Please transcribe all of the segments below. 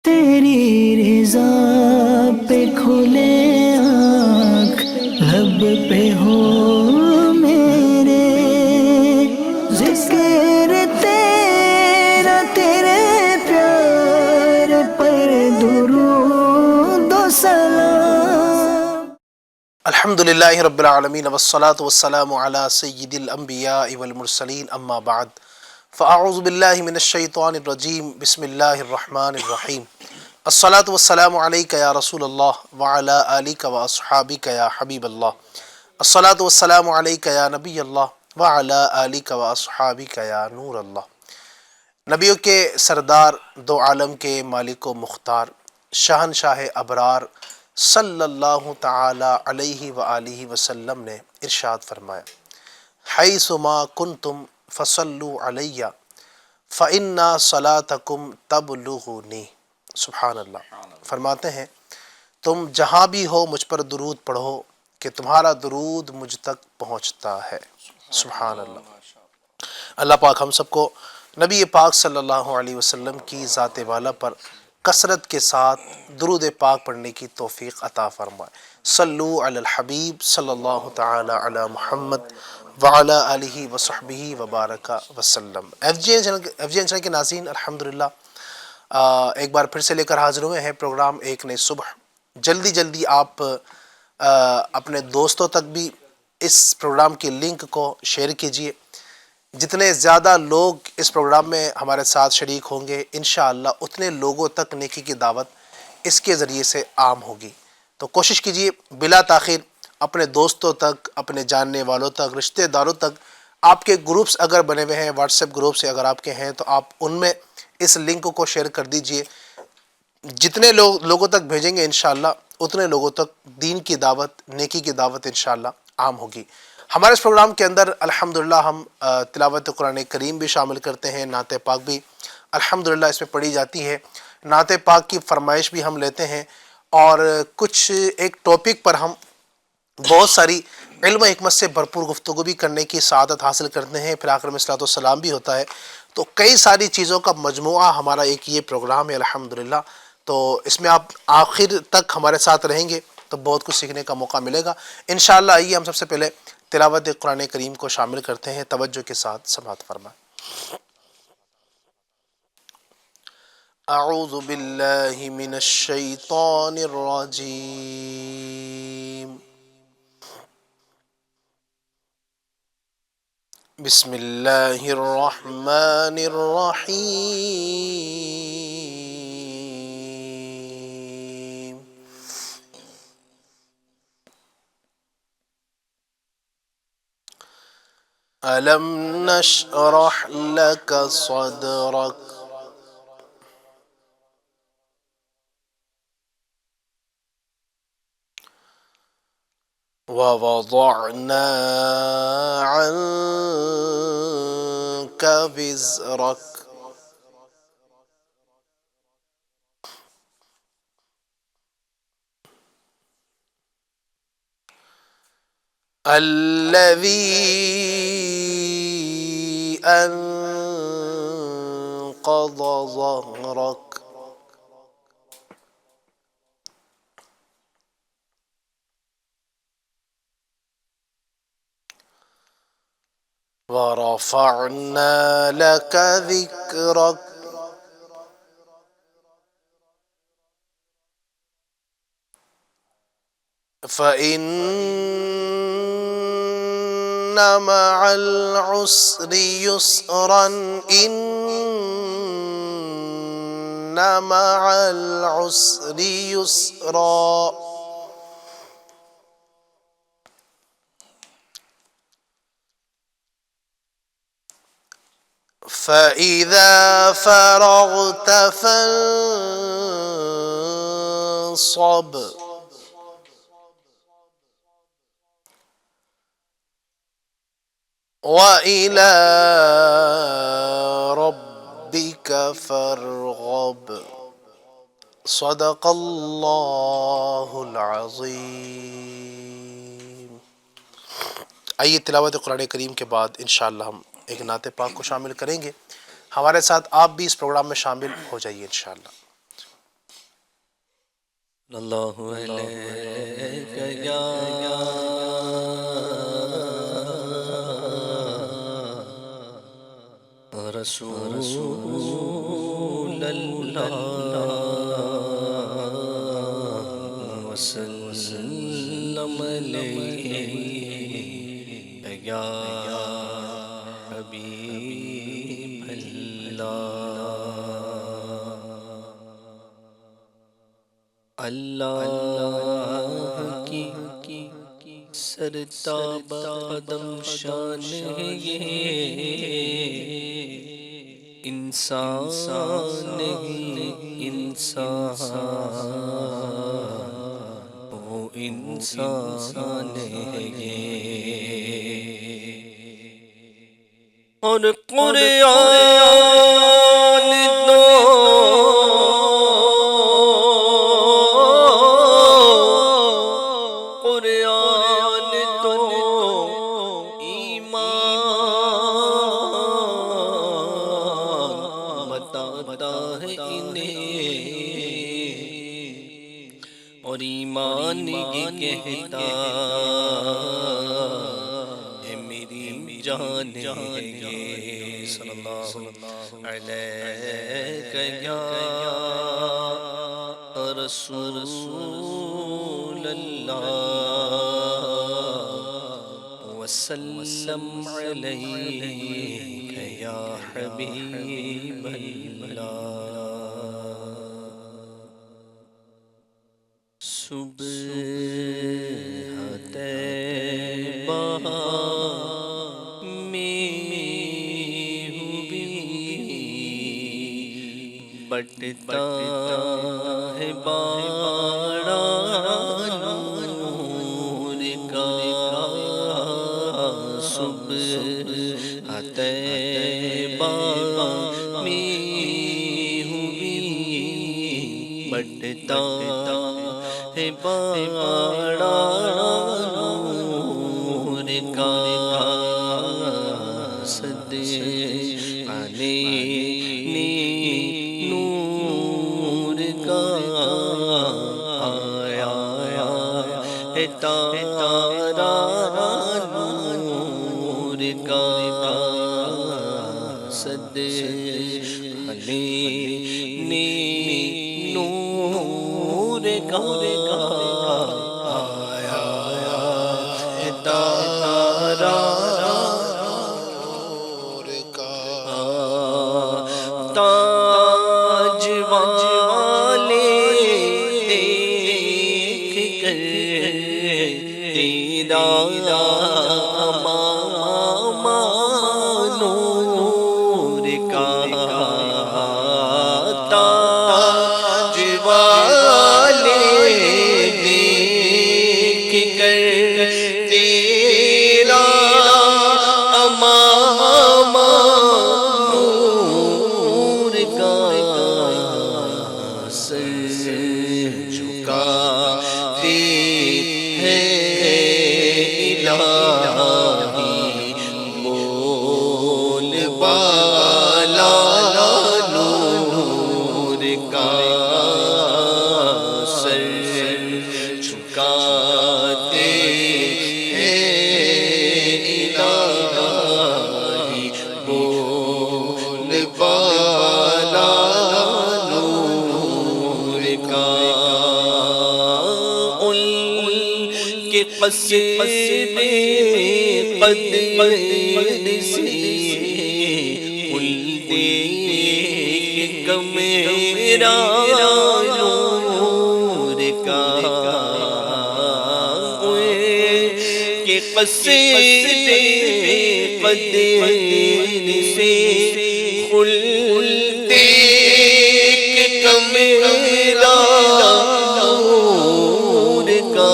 تیری رضا پہ کھلے آنکھ لب پہ ہو میرے، ذکر تیرا تیرے پیار پر درود و سلام۔ الحمدللہ رب العالمین والصلاة والسلام علی سید الانبیاء والمرسلین، اما بعد فاعوذ باللہ من الشیطان الرجیم، بسم اللہ الرحمن الرحیم۔ الصلاة والسلام علیک یا رسول اللہ وعلی آلک واصحابک یا حبیب اللہ۔ الصلاة والسلام علیک یا نبی اللہ وعلی آلک واصحابک یا نور اللہ۔ نبیوں کے سردار، دو عالم کے مالک و مختار، شہنشاہ ابرار صلی اللہ تعالی علیہ وآلہ وسلم نے ارشاد فرمایا، حیث ما کنتم فصلوا علی فإن صلاتکم تبلغنی۔ سبحان اللہ۔ فرماتے ہیں تم جہاں بھی ہو مجھ پر درود پڑھو کہ تمہارا درود مجھ تک پہنچتا ہے۔ سبحان اللہ۔ اللہ پاک ہم سب کو نبی پاک صلی اللہ علیہ وسلم کی ذات والا پر کثرت کے ساتھ درود پاک پڑھنے کی توفیق عطا فرمائے۔ صلو علی الحبیب صلی اللہ تعالی علی محمد وعلی آلہ وصحبہ وبارک وسلم۔ ایف جی این چینل کے ناظرین، الحمدللہ ایک بار پھر سے لے کر حاضر ہوئے ہیں پروگرام ایک نئی صبح۔ جلدی آپ اپنے دوستوں تک بھی اس پروگرام کی لنک کو شیئر کیجئے۔ جتنے زیادہ لوگ اس پروگرام میں ہمارے ساتھ شریک ہوں گے انشاءاللہ اتنے لوگوں تک نیکی کی دعوت اس کے ذریعے سے عام ہوگی۔ تو کوشش کیجئے بلا تاخیر اپنے دوستوں تک، اپنے جاننے والوں تک، رشتہ داروں تک، آپ کے گروپس اگر بنے ہوئے ہیں، واٹس ایپ گروپ سے اگر آپ کے ہیں تو آپ ان میں اس لنک کو شیئر کر دیجئے۔ جتنے لوگوں تک بھیجیں گے انشاءاللہ اتنے لوگوں تک دین کی دعوت، نیکی کی دعوت انشاءاللہ عام ہوگی۔ ہمارے اس پروگرام کے اندر الحمدللہ ہم تلاوت قرآن کریم بھی شامل کرتے ہیں، نعت پاک بھی الحمدللہ اس میں پڑھی جاتی ہے، نعت پاک کی فرمائش بھی ہم لیتے ہیں، اور کچھ ایک ٹاپک پر ہم بہت ساری علم و حکمت سے بھرپور گفتگو بھی کرنے کی سعادت حاصل کرتے ہیں، پھر آخر میں صلاۃ والسلام بھی ہوتا ہے۔ تو کئی ساری چیزوں کا مجموعہ ہمارا ایک یہ پروگرام ہے الحمدللہ۔ تو اس میں آپ آخر تک ہمارے ساتھ رہیں گے تو بہت کچھ سیکھنے کا موقع ملے گا انشاءاللہ۔ آئیے ہم سب سے پہلے تلاوت قرآن کریم کو شامل کرتے ہیں، توجہ کے ساتھ سماعت فرمائیں۔ اعوذ باللہ من الشیطان الرجیم، بسم اللہ الرحمن الرحیم۔ ألم نشرح لك صدرك ووضعنا عنك وزرك الذي أنقض ظهرك ورفعنا لك ذكرك فإن مع العسر يسرا إن مع العسر يسرا فإذا فرغت فانصب وإلى ربك فارغب۔ صدق اللہ العظیم۔ آئیے تلاوت قرآن کریم کے بعد انشاءاللہ ہم ایک نعت پاک کو شامل کریں گے۔ ہمارے ساتھ آپ بھی اس پروگرام میں شامل ہو جائیے انشاءاللہ۔ اللہ علیہ یا رسول اللہ وسلم علیہ یا حبیب اللہ اللہ کی سرتاب قدم شان ہے یہ انسان نہیں انسان وہ انسان ہے یہ اور قرآن تو ایمان بتاتا ہے انہیں اور ایمان یہ کہتا ہے میری جان ہے یہ صلی اللہ علیہ یا رسول اللہ وسلم علیہ یا حبیب اللہ صبح طیبہ میں ہوئی بٹتا ہے باڑا نور کا صبح طیبہ میں ہوئی بٹتا ہے باڑا نور کا صدقے نور کا آیا ہے تارا نور کا صدقے نور کا آیا ہے تارا نور کا تاج والے دیکھ کر تیرا ماما نور کا تاج والے دیکھ کر تیرا ماما نور کا سر جھکاتے ہیں الہی بول بالا نور کا سر جھکاتے ہیں الہی بول بالا نور کا ان کے قصد قدر سے کل دیکھ میرا نور کا کہ قصد قدر سے کل دیکھ میرا نور کا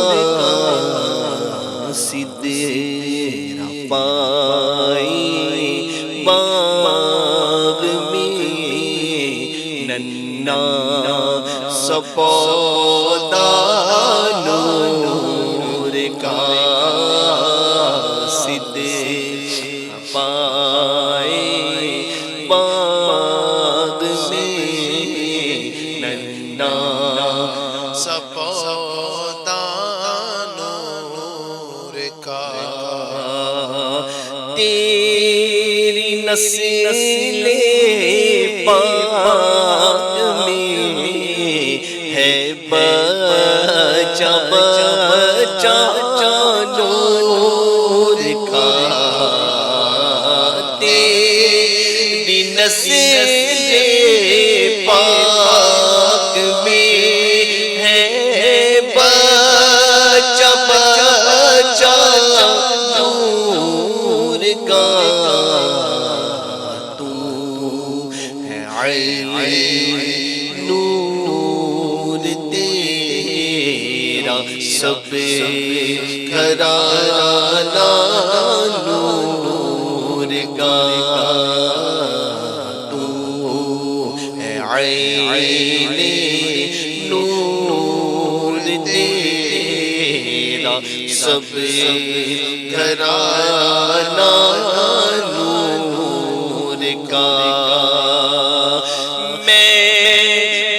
سدرا پائی باغ میں ننا سپودا نور کا سدرا پائی باغ میں ننا سپوتا نور کا تیری نسل پاک میں ہے بچہ بچہ نور کا تیری نسل پاک میں ہے بچہ بچہ نور کا تو ہے عین نور تیرا سب گھرانہ نور کا تو ہے عین نور تیرا سب گھرانہ نور کا میں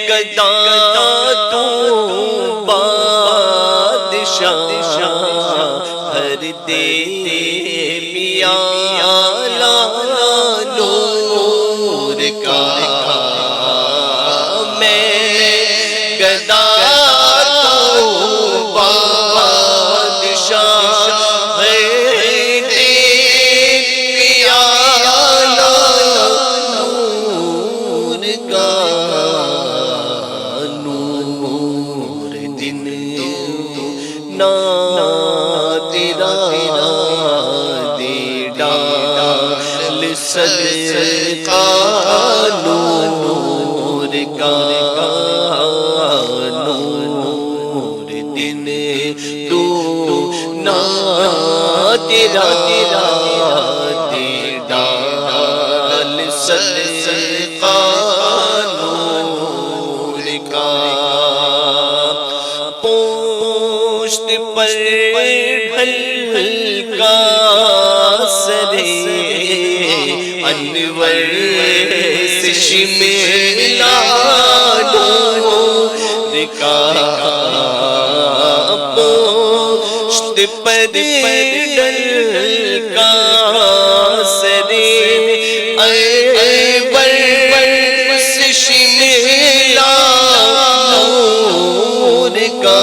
گدا تو بادشاہ ہر دے پیالہ نور کا میں گدا تو بادشاہ ہر دے پیالہ نور کا نور دن نا تیرا دے ڈال صدقہ نور کا نور دن تو نا تیرا دے ڈال صدقہ نور کا پوشت پر ہلکا سرے انور سے شملا نور کا پوشت پر ہلکا سرے انور سے شملا نور کا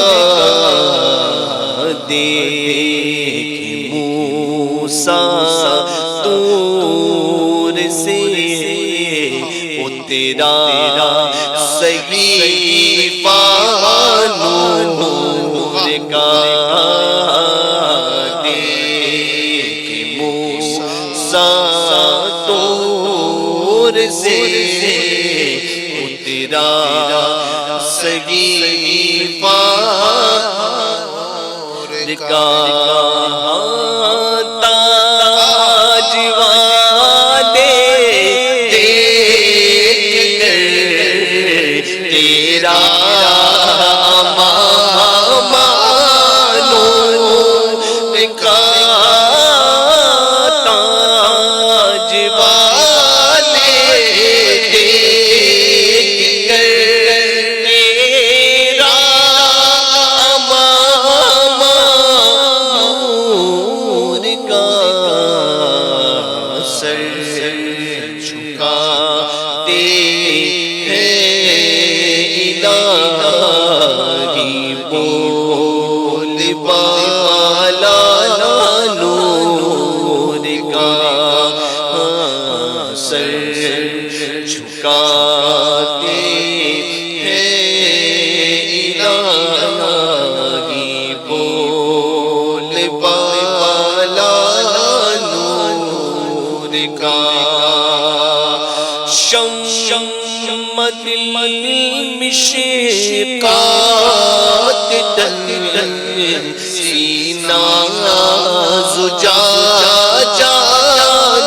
دیکھ موسیٰ دور سے وہ تیرا صحیفہ نور کا دیکھ موسیٰ دور سے وہ تیرا صحیفہ کا تاج والے دیکھ کر تیرا امام نور کا تاج والے دیکھ کر تیرا امام نور کا سر جھکاتے ہیں الہی بول بالا نور کا سر جھکاتے ہیں الہی بول بالا نور کا شمت المشقات دن سینہ زجاجہ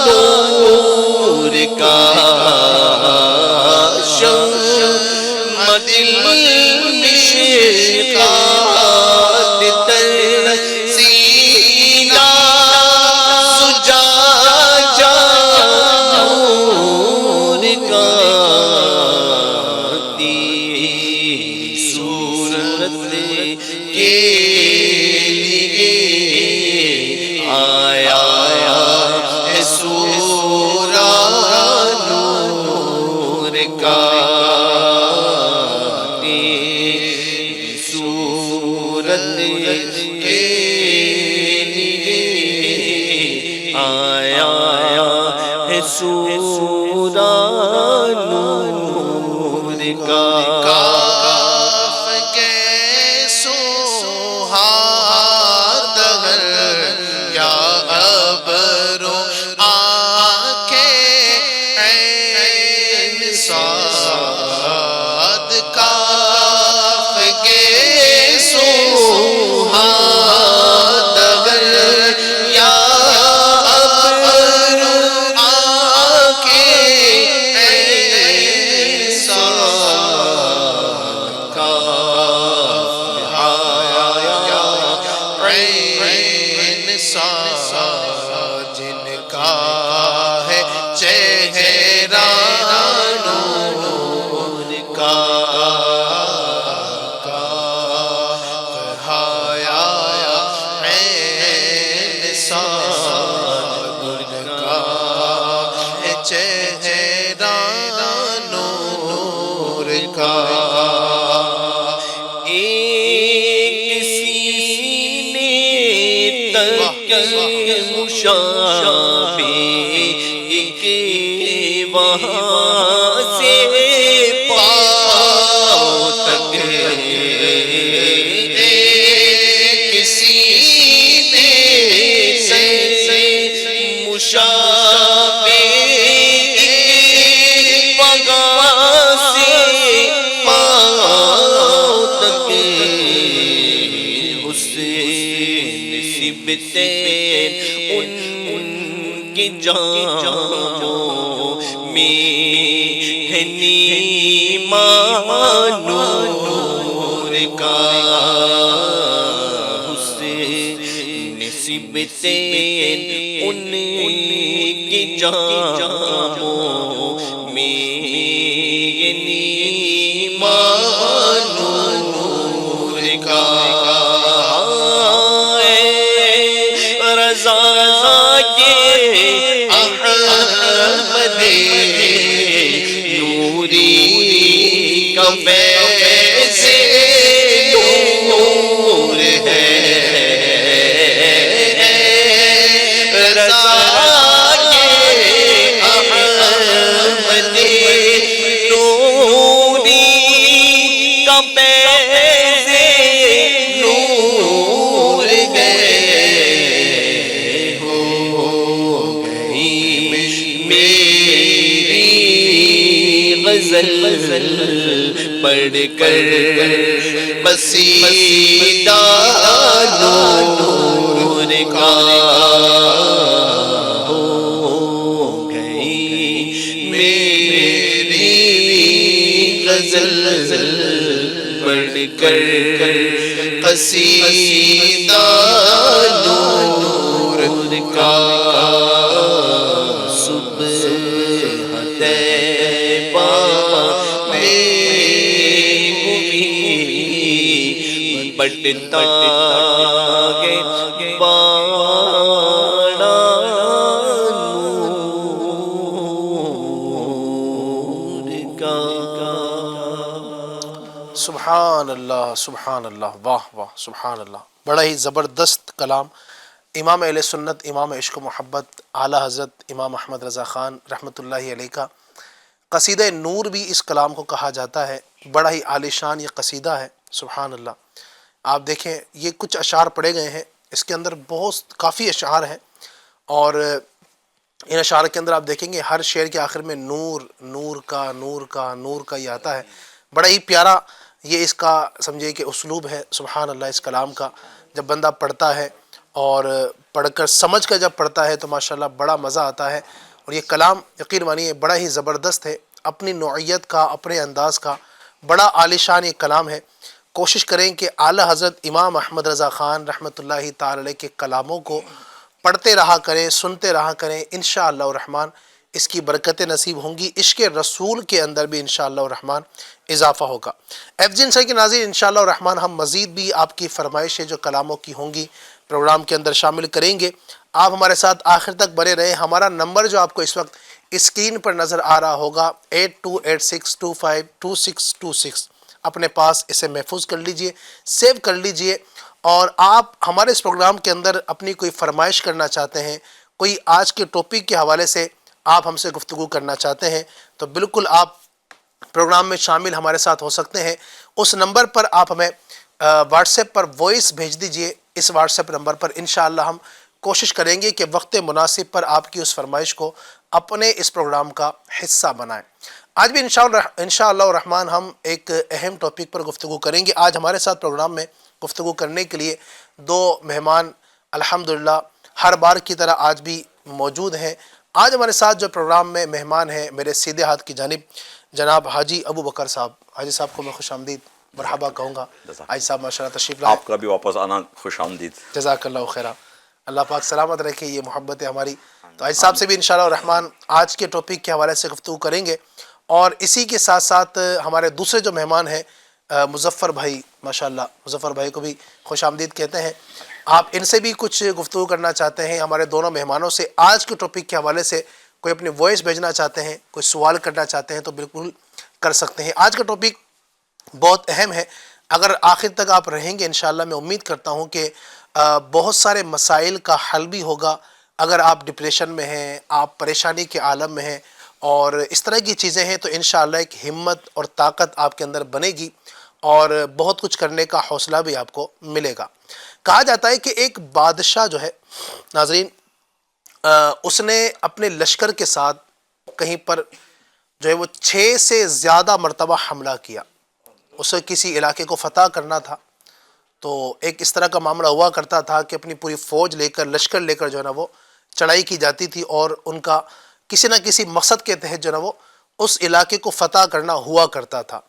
نور کا شمت المشقات دن سینہ زجاجہ نور کا تیری صورت کے لیے آیا ہے سورہ نور کا تیری صورت کے لیے آیا ہے سورہ نور کا کاف کے سوہاد یا ابرو آنکھیں عین صاد کاف کے سوہاد یا ابرو آنکھیں عین صاد عین صاد جن کا ہے چہرہ نور کا حیا عین صاد جن کا ہے چہرہ نور کا ایک سینے تک مشابہ ایک وہاں سے پاؤں تک ایک سینے سے مشابہ ایک وہاں سے پاؤں تک نسبتیں ان کی جانوں میں ہے نیمان نور کا نسبتیں ان کی جانوں میں ہے نیمان نور کا رضا کے احمد نوری کا فیض نور ہے رضا کے احمد نوری کا فیض نور ہے غزل پڑھ کر قصیدہ نور کا ہو گئی میری غزل پڑھ کر قصیدہ نور کا صبح بٹتا گے باڑا نور کا سبحان اللہ سبحان اللہ واہ واہ سبحان اللہ بڑا ہی زبردست کلام امام اہل سنت امام عشق و محبت اعلیٰ حضرت امام احمد رضا خان رحمۃ اللہ علیہ کا قصیدہ نور بھی اس کلام کو کہا جاتا ہے بڑا ہی عالیشان یہ قصیدہ ہے سبحان اللہ آپ دیکھیں یہ کچھ اشعار پڑھے گئے ہیں اس کے اندر بہت کافی اشعار ہیں اور ان اشعار کے اندر آپ دیکھیں گے ہر شعر کے آخر میں نور نور کا نور کا نور کا یہ آتا ہے بڑا ہی پیارا یہ اس کا سمجھے کہ اسلوب ہے سبحان اللہ اس کلام کا جب بندہ پڑھتا ہے اور پڑھ کر سمجھ کر جب پڑھتا ہے تو ماشاءاللہ بڑا مزہ آتا ہے اور یہ کلام یقین مانیے بڑا ہی زبردست ہے اپنی نوعیت کا اپنے انداز کا بڑا عالیشان یہ کلام ہے کوشش کریں کہ اعلیٰ حضرت امام احمد رضا خان رحمۃ اللہ تعالی علیہ کے کلاموں کو پڑھتے رہا کریں سنتے رہا کریں انشاءاللہ الرحمن اس کی برکتیں نصیب ہوں گی، عشق رسول کے اندر بھی انشاءاللہ الرحمن اضافہ ہوگا۔ FG کے ناظرین، انشاءاللہ الرحمن ہم مزید بھی آپ کی فرمائشیں جو کلاموں کی ہوں گی پروگرام کے اندر شامل کریں گے۔ آپ ہمارے ساتھ آخر تک بنے رہیں۔ ہمارا نمبر جو آپ کو اس وقت اسکرین پر نظر آ رہا ہوگا 8286252626، اپنے پاس اسے محفوظ کر لیجئے، سیو کر لیجئے، اور آپ ہمارے اس پروگرام کے اندر اپنی کوئی فرمائش کرنا چاہتے ہیں، کوئی آج کے ٹاپک کے حوالے سے آپ ہم سے گفتگو کرنا چاہتے ہیں، تو بالکل آپ پروگرام میں شامل ہمارے ساتھ ہو سکتے ہیں۔ اس نمبر پر آپ ہمیں واٹس ایپ پر وائس بھیج دیجئے۔ اس واٹس ایپ نمبر پر انشاءاللہ ہم کوشش کریں گے کہ وقت مناسب پر آپ کی اس فرمائش کو اپنے اس پروگرام کا حصہ بنائیں۔ آج بھی انشاءاللہ الرحمن ہم ایک اہم ٹاپک پر گفتگو کریں گے۔ آج ہمارے ساتھ پروگرام میں گفتگو کرنے کے لیے دو مہمان الحمدللہ ہر بار کی طرح آج بھی موجود ہیں۔ آج ہمارے ساتھ جو پروگرام میں مہمان ہیں، میرے سیدھے ہاتھ کی جانب جناب حاجی ابو بکر صاحب، حاجی صاحب کو میں خوش آمدید مرحبا کہوں گا۔ حاجی صاحب ماشاءاللہ تشریف لائے۔ آپ کا بھی واپس آنا خوش آمدید۔ جزاک اللہ خیرہ، اللہ پاک سلامت رکھے، یہ محبت ہے ہماری۔ تو حاجی صاحب سے بھی انشاءاللہ الرحمن آج کے ٹاپک کے حوالے سے گفتگو کریں گے، اور اسی کے ساتھ ساتھ ہمارے دوسرے جو مہمان ہیں مظفر بھائی، ماشاءاللہ مظفر بھائی کو بھی خوش آمدید کہتے ہیں۔ آپ ان سے بھی کچھ گفتگو کرنا چاہتے ہیں ہمارے دونوں مہمانوں سے، آج کے ٹاپک کے حوالے سے کوئی اپنی وائس بھیجنا چاہتے ہیں، کوئی سوال کرنا چاہتے ہیں تو بالکل کر سکتے ہیں۔ آج کا ٹاپک بہت اہم ہے، اگر آخر تک آپ رہیں گے انشاءاللہ میں امید کرتا ہوں کہ بہت سارے مسائل کا حل بھی ہوگا۔ اگر آپ ڈپریشن میں ہیں، آپ پریشانی کے عالم میں ہیں اور اس طرح کی چیزیں ہیں، تو انشاءاللہ ایک ہمت اور طاقت آپ کے اندر بنے گی اور بہت کچھ کرنے کا حوصلہ بھی آپ کو ملے گا۔ کہا جاتا ہے کہ ایک بادشاہ جو ہے ناظرین، اس نے اپنے لشکر کے ساتھ کہیں پر جو ہے وہ 6 سے زیادہ مرتبہ حملہ کیا۔ اسے کسی علاقے کو فتح کرنا تھا، تو ایک اس طرح کا معاملہ ہوا کرتا تھا کہ اپنی پوری فوج لے کر، لشکر لے کر جو ہے نا وہ چڑھائی کی جاتی تھی، اور ان کا کسی نہ کسی مقصد کے تحت جو ہے نا وہ اس علاقے کو فتح کرنا ہوا کرتا تھا۔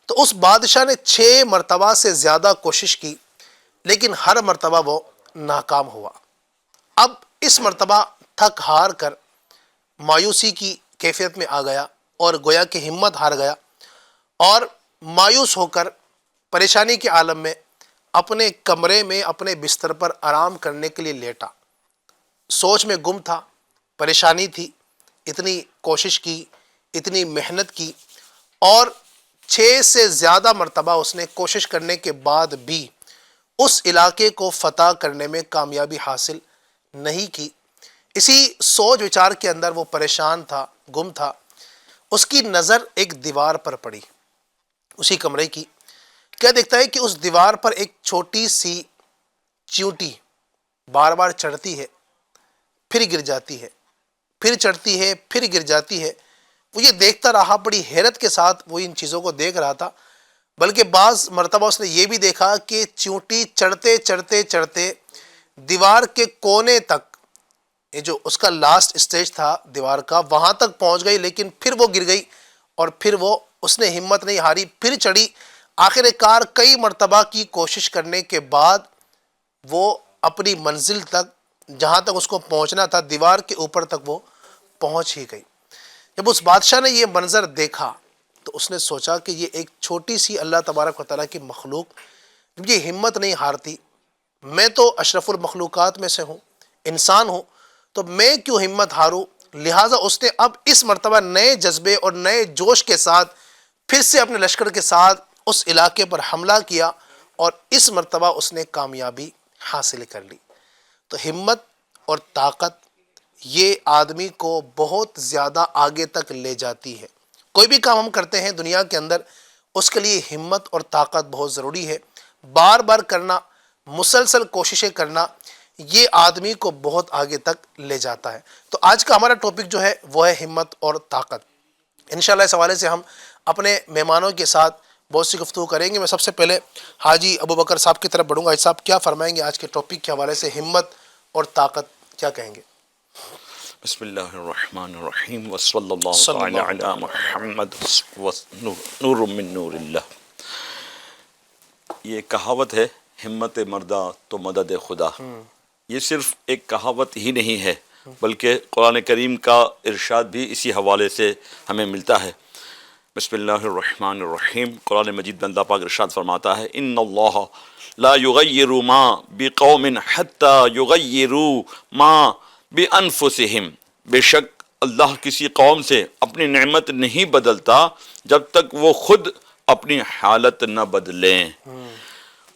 تو اس بادشاہ نے 6 مرتبہ سے زیادہ کوشش کی، لیکن ہر مرتبہ وہ ناکام ہوا۔ اب اس مرتبہ تھک ہار کر مایوسی کی کیفیت میں آ گیا، اور گویا کہ ہمت ہار گیا، اور مایوس ہو کر پریشانی کے عالم میں اپنے کمرے میں اپنے بستر پر آرام کرنے کے لیے لیٹا۔ سوچ میں گم تھا، پریشانی تھی، اتنی کوشش کی، اتنی محنت کی، اور 6 سے زیادہ مرتبہ اس نے کوشش کرنے کے بعد بھی اس علاقے کو فتح کرنے میں کامیابی حاصل نہیں کی۔ اسی سوچ وچار کے اندر وہ پریشان تھا، گم تھا۔ اس کی نظر ایک دیوار پر پڑی، اسی کمرے کی۔ کیا دیکھتا ہے کہ اس دیوار پر ایک چھوٹی سی چیونٹی بار بار چڑھتی ہے، پھر گر جاتی ہے، پھر چڑھتی ہے، پھر گر جاتی ہے۔ وہ یہ دیکھتا رہا، بڑی حیرت کے ساتھ وہ ان چیزوں کو دیکھ رہا تھا۔ بلکہ بعض مرتبہ اس نے یہ بھی دیکھا کہ چیونٹی چڑھتے چڑھتے چڑھتے دیوار کے کونے تک، یہ جو اس کا لاسٹ اسٹیج تھا دیوار کا، وہاں تک پہنچ گئی، لیکن پھر وہ گر گئی، اور پھر وہ اس نے ہمت نہیں ہاری، پھر چڑھی۔ آخر کار کئی مرتبہ کی کوشش کرنے کے بعد وہ اپنی منزل تک، جہاں تک اس کو پہنچنا تھا، دیوار کے اوپر تک وہ پہنچ ہی گئی۔ جب اس بادشاہ نے یہ منظر دیکھا تو اس نے سوچا کہ یہ ایک چھوٹی سی اللہ تبارک و تعالیٰ کی مخلوق یہ ہمت نہیں ہارتی، میں تو اشرف المخلوقات میں سے ہوں، انسان ہوں، تو میں کیوں ہمت ہاروں؟ لہٰذا اس نے اب اس مرتبہ نئے جذبے اور نئے جوش کے ساتھ پھر سے اپنے لشکر کے ساتھ اس علاقے پر حملہ کیا، اور اس مرتبہ اس نے کامیابی حاصل کر لی۔ تو ہمت اور طاقت یہ آدمی کو بہت زیادہ آگے تک لے جاتی ہے۔ کوئی بھی کام ہم کرتے ہیں دنیا کے اندر، اس کے لیے ہمت اور طاقت بہت ضروری ہے۔ بار بار کرنا، مسلسل کوششیں کرنا، یہ آدمی کو بہت آگے تک لے جاتا ہے۔ تو آج کا ہمارا ٹاپک جو ہے وہ ہے ہمت اور طاقت۔ انشاءاللہ اس حوالے سے ہم اپنے مہمانوں کے ساتھ بہت سی گفتگو کریں گے۔ میں سب سے پہلے حاجی ابو بکر صاحب کی طرف بڑھوں گا۔ حاجی صاحب کیا فرمائیں گے آج کے ٹاپک کے حوالے سے، ہمت اور طاقت کیا کہیں گے؟ بسم اللہ الرحمن الرحیم وصلی اللہ تعالی علی محمد نور من نور اللہ۔ یہ کہاوت ہے، ہمت مردہ تو مدد خدا۔ یہ صرف ایک کہاوت ہی نہیں ہے بلکہ قرآن کریم کا ارشاد بھی اسی حوالے سے ہمیں ملتا ہے۔ بسم اللہ الرحمن الرحیم۔ قرآن مجید میں اللہ پاک ارشاد فرماتا ہے ان اللہ لا یغیر ما بقوم حتی یغیروا ما بانفسہم، بے شک اللہ کسی قوم سے اپنی نعمت نہیں بدلتا جب تک وہ خود اپنی حالت نہ بدلیں۔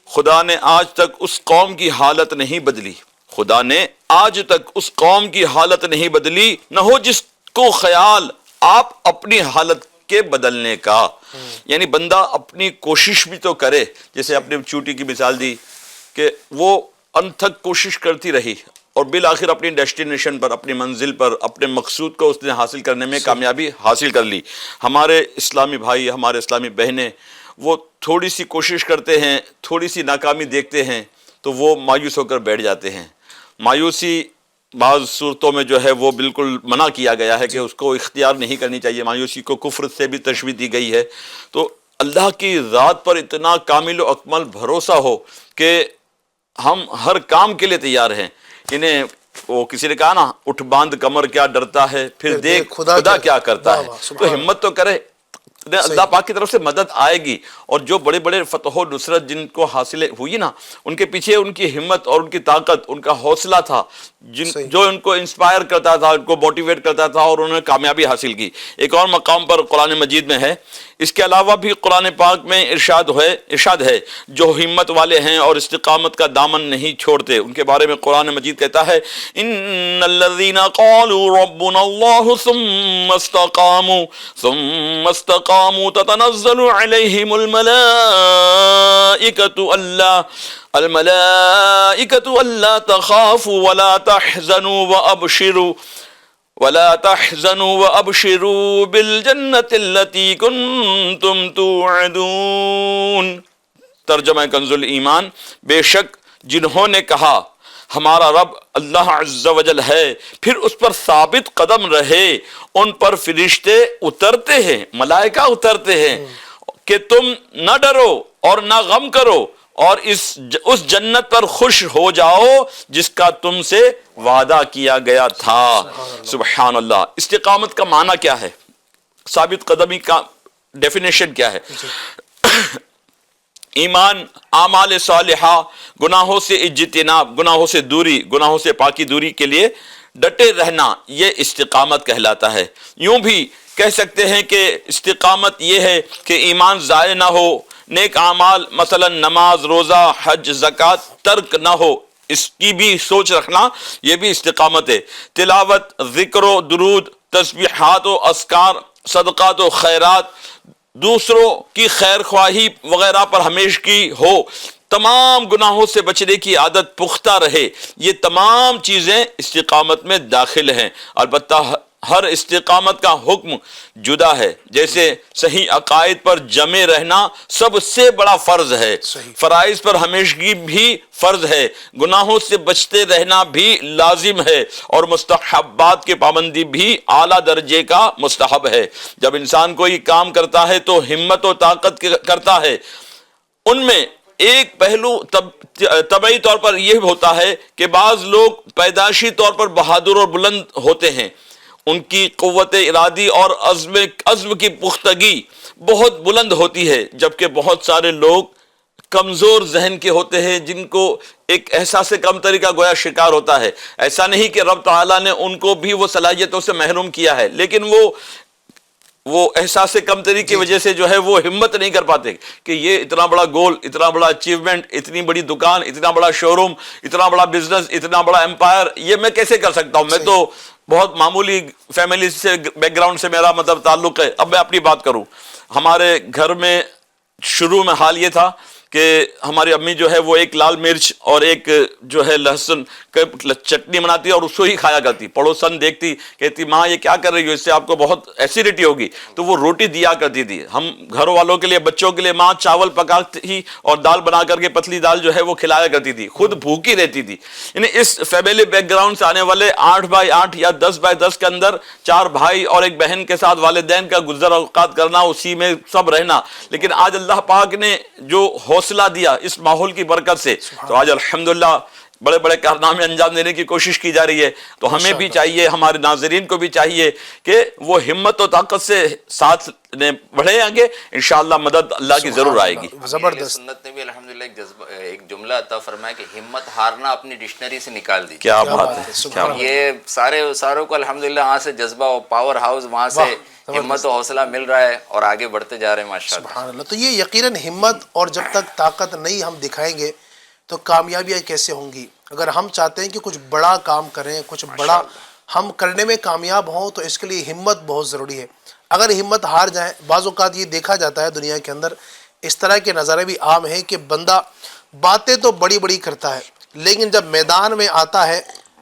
خدا نے آج تک اس قوم کی حالت نہیں بدلی، خدا نے آج تک اس قوم کی حالت نہیں بدلی، نہ ہو جس کو خیال آپ اپنی حالت کے بدلنے کا۔ یعنی بندہ اپنی کوشش بھی تو کرے، جیسے اپنے چوٹی کی مثال دی کہ وہ انتھک کوشش کرتی رہی اور بالآخر اپنی ڈیسٹینیشن پر، اپنی منزل پر، اپنے مقصود کو اس نے حاصل کرنے میں کامیابی حاصل کر لی۔ ہمارے اسلامی بھائی، ہمارے اسلامی بہنیں، وہ تھوڑی سی کوشش کرتے ہیں، تھوڑی سی ناکامی دیکھتے ہیں تو وہ مایوس ہو کر بیٹھ جاتے ہیں۔ مایوسی بعض صورتوں میں جو ہے وہ بالکل منع کیا گیا ہے کہ اس کو اختیار نہیں کرنی چاہیے، مایوسی کو کفر سے بھی تشبیہ دی گئی ہے۔ تو اللہ کی ذات پر اتنا کامل و اکمل بھروسہ ہو کہ ہم ہر کام کے لیے تیار ہیں۔ انہیں وہ کسی نے کہا نا، اٹھ باندھ کمر کیا ڈرتا ہے، پھر دیکھ خدا کیا کرتا ہے۔ تو ہمت تو کرے، اللہ پاک کی طرف سے مدد آئے گی۔ اور جو بڑے بڑے فتح و نصرت جن کو حاصل ہوئی نا، ان کے پیچھے ان کی ہمت اور ان کی طاقت، ان کا حوصلہ تھا جو ان کو انسپائر کرتا تھا، ان کو موٹیویٹ کرتا تھا، اور انہوں نے کامیابی حاصل کی۔ ایک اور مقام پر قرآن مجید میں ہے، اس کے علاوہ بھی قرآن پاک میں ارشاد ہے جو ہمت والے ہیں اور استقامت کا دامن نہیں چھوڑتے، ان کے بارے میں قرآن مجید کہتا ہے ان الذین قالوا ربنا اللہ ثم استقاموا تتنزل علیہم الملائکۃ الا تخافوا ولا تحزنوا وابشروا بالجنة التي كنتم توعدون۔ ترجمہ کنز الایمان، بے شک جنہوں نے کہا ہمارا رب اللہ عز و جل ہے، پھر اس پر ثابت قدم رہے، ان پر فرشتے اترتے ہیں، ملائکہ اترتے ہیں کہ تم نہ ڈرو اور نہ غم کرو اور اس جنت پر خوش ہو جاؤ جس کا تم سے وعدہ کیا گیا تھا۔ سبحان اللہ۔ استقامت کا معنی کیا ہے؟ ثابت قدمی کا ڈیفینیشن کیا ہے؟ ایمان، اعمال صالحہ، گناہوں سے اجتناب، گناہوں سے دوری، گناہوں سے پاکی دوری کے لیے ڈٹے رہنا، یہ استقامت کہلاتا ہے۔ یوں بھی کہہ سکتے ہیں کہ استقامت یہ ہے کہ ایمان ضائع نہ ہو، نیک اعمال مثلا نماز، روزہ، حج، زکوٰۃ ترک نہ ہو، اس کی بھی سوچ رکھنا، یہ بھی استقامت ہے۔ تلاوت، ذکر و درود، تسبیحات و اذکار، صدقات و خیرات، دوسروں کی خیر خواہی وغیرہ پر ہمیشگی ہو، تمام گناہوں سے بچنے کی عادت پختہ رہے، یہ تمام چیزیں استقامت میں داخل ہیں۔ البتہ ہر استقامت کا حکم جدا ہے، جیسے صحیح عقائد پر جمے رہنا سب سے بڑا فرض ہے، فرائض پر ہمیشگی بھی فرض ہے، گناہوں سے بچتے رہنا بھی لازم ہے، اور مستحبات کی پابندی بھی اعلیٰ درجے کا مستحب ہے۔ جب انسان کوئی کام کرتا ہے تو ہمت و طاقت کرتا ہے، ان میں ایک پہلو طبعی طور پر یہ ہوتا ہے کہ بعض لوگ پیدائشی طور پر بہادر اور بلند ہوتے ہیں، ان کی قوت ارادی اور عزم کی پختگی بہت بلند ہوتی ہے، جبکہ بہت سارے لوگ کمزور ذہن کے ہوتے ہیں جن کو ایک احساس کمتری کا گویا شکار ہوتا ہے۔ ایسا نہیں کہ رب تعالیٰ نے ان کو بھی وہ صلاحیتوں سے محروم کیا ہے، لیکن وہ احساس کمتری کی وجہ سے جو ہے وہ ہمت نہیں کر پاتے کہ یہ اتنا بڑا گول، اتنا بڑا اچیومنٹ، اتنی بڑی دکان، اتنا بڑا شو روم، اتنا بڑا بزنس، اتنا بڑا امپائر، یہ میں کیسے کر سکتا ہوں؟ میں تو بہت معمولی فیملی سے، بیک گراؤنڈ سے میرا مطلب تعلق ہے۔ اب میں اپنی بات کروں، ہمارے گھر میں شروع میں حال یہ تھا کہ ہماری امی جو ہے وہ ایک لال مرچ اور ایک جو ہے لہسن چٹنی بناتی اور اس کو ہی کھایا کرتی۔ پڑوسن دیکھتی، کہتی ماں یہ کیا کر رہی ہو، اس سے آپ کو بہت ایسیڈیٹی ہوگی، تو وہ روٹی دیا کرتی تھی۔ ہم گھر والوں کے لیے، بچوں کے لیے ماں چاول پکاتی اور دال بنا کر کے، پتلی دال جو ہے وہ کھلایا کرتی تھی، خود بھوکی رہتی تھی۔ یعنی اس فیملی بیک گراؤنڈ سے آنے والے 8x8 یا 10x10 کے اندر 4 بھائی اور ایک بہن کے ساتھ والدین کا گزر اوقات کرنا، اسی میں سب رہنا۔ لیکن آج اللہ پاک نے جو حوصلہ دیا اس ماحول کی برکت سے، تو آج الحمدللہ بڑے بڑے کارنامے انجام دینے کی کوشش کی جا رہی ہے، تو ہمیں بھی چاہیے، ہمارے ناظرین کو بھی چاہیے کہ وہ ہمت و طاقت سے ساتھ بڑھے آگے، انشاءاللہ مدد اللہ کی ضرور آئے گی۔ زبردست، سنت نے بھی الحمدللہ ایک جذبہ، ایک جملہ عطا فرمایا کہ ہمت ہارنا اپنی ڈکشنری سے نکال دیجیے۔ کیا بات ہے، کیا سبحان بات ہے۔ یہ ساروں کو الحمدللہ وہاں سے جذبہ اور پاور ہاؤس، وہاں سے ہمت و حوصلہ مل رہا ہے اور آگے بڑھتے جا رہے ہیں ماشاءاللہ۔ سبحان اللہ۔ تو یہ یقیناً ہمت، اور جب تک طاقت نہیں ہم دکھائیں گے تو کامیابیاں کیسے ہوں گی؟ اگر ہم چاہتے ہیں کہ کچھ بڑا کام کریں، کچھ بڑا ہم کرنے میں کامیاب ہوں، تو اس کے لیے ہمت بہت ضروری ہے۔ اگر ہمت ہار جائیں، بعض اوقات یہ دیکھا جاتا ہے دنیا کے اندر، اس طرح کے نظارے بھی عام ہیں کہ بندہ باتیں تو بڑی بڑی کرتا ہے، لیکن جب میدان میں آتا ہے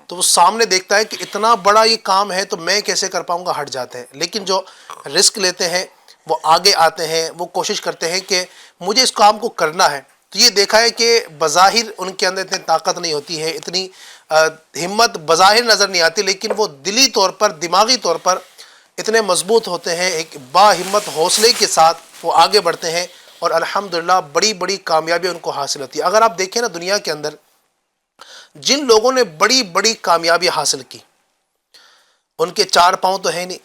تو وہ سامنے دیکھتا ہے کہ اتنا بڑا یہ کام ہے تو میں کیسے کر پاؤں گا، ہٹ جاتے ہیں۔ لیکن جو رسک لیتے ہیں، وہ آگے آتے ہیں، وہ کوشش کرتے ہیں کہ مجھے اس کام کو کرنا ہے، تو یہ دیکھا ہے کہ بظاہر ان کے اندر اتنی طاقت نہیں ہوتی ہے، اتنی ہمت بظاہر نظر نہیں آتی، لیکن وہ دلی طور پر، دماغی طور پر اتنے مضبوط ہوتے ہیں، ایک با ہمت حوصلے کے ساتھ وہ آگے بڑھتے ہیں، اور الحمدللہ بڑی بڑی کامیابی ان کو حاصل ہوتی ہے۔ اگر آپ دیکھیں نا دنیا کے اندر جن لوگوں نے بڑی بڑی کامیابی حاصل کی، ان کے 4 پاؤں تو ہے نہیں،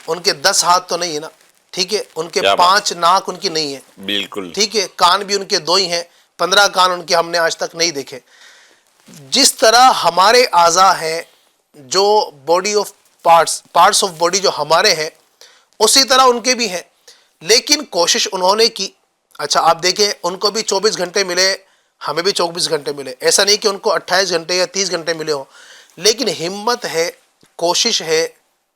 ان کے 10 ہاتھ تو نہیں ہے نا، ٹھیک ہے، ان کے 5 ناک ان کی نہیں ہے، بالکل ٹھیک ہے، کان بھی ان کے 2 ہی ہیں، 15 کان ان کے ہم نے آج تک نہیں دیکھے۔ جس طرح ہمارے اعضاء ہیں، جو body of parts of body جو ہمارے ہیں، اسی طرح ان کے بھی ہیں، لیکن کوشش انہوں نے کی۔ اچھا آپ دیکھیں، ان کو بھی 24 گھنٹے ملے، ہمیں بھی 24 گھنٹے ملے، ایسا نہیں کہ ان کو 28 گھنٹے یا 30 گھنٹے ملے ہوں، لیکن ہمت ہے، کوشش ہے،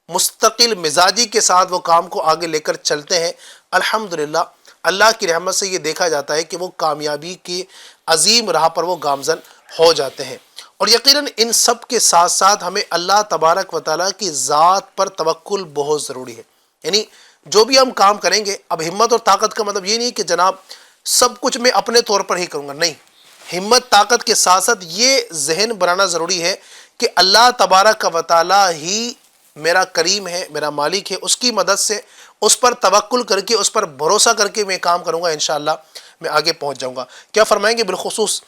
مستقل مزاجی کے ساتھ وہ کام کو آگے لے کر چلتے ہیں۔ الحمدللہ اللہ کی رحمت سے یہ دیکھا جاتا ہے کہ وہ کامیابی کی عظیم راہ پر وہ گامزن ہو جاتے ہیں۔ اور یقیناً ان سب کے ساتھ ساتھ ہمیں اللہ تبارک و تعالیٰ کی ذات پر توکل بہت ضروری ہے۔ یعنی جو بھی ہم کام کریں گے، اب ہمت اور طاقت کا مطلب یہ نہیں کہ جناب سب کچھ میں اپنے طور پر ہی کروں گا، نہیں، ہمت طاقت کے ساتھ ساتھ یہ ذہن بنانا ضروری ہے کہ اللہ تبارک و تعالیٰ ہی میرا کریم ہے، میرا مالک ہے، اس کی مدد سے، اس پر توکل کر کے، اس پر بھروسہ کر کے میں کام کروں گا، انشاءاللہ میں آگے پہنچ جاؤں گا۔ کیا فرمائیں گے بالخصوص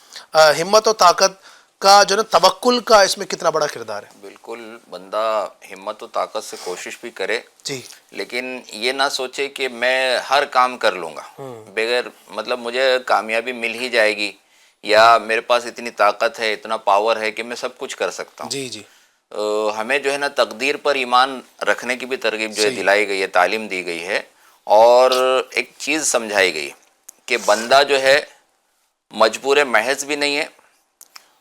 ہمت و طاقت کا جو نا توکل کا اس میں کتنا بڑا کردار ہے؟ بالکل، بندہ ہمت و طاقت سے کوشش بھی کرے، جی، لیکن یہ نہ سوچے کہ میں ہر کام کر لوں گا بغیر، مطلب مجھے کامیابی مل ہی جائے گی، یا میرے پاس اتنی طاقت ہے، اتنا پاور ہے کہ میں سب کچھ کر سکتا ہوں۔ جی جی، ہمیں جو ہے نا تقدیر پر ایمان رکھنے کی بھی ترغیب جو ہے دلائی گئی ہے، تعلیم دی گئی ہے، اور ایک چیز سمجھائی گئی کہ بندہ جو ہے مجبور محض بھی نہیں ہے،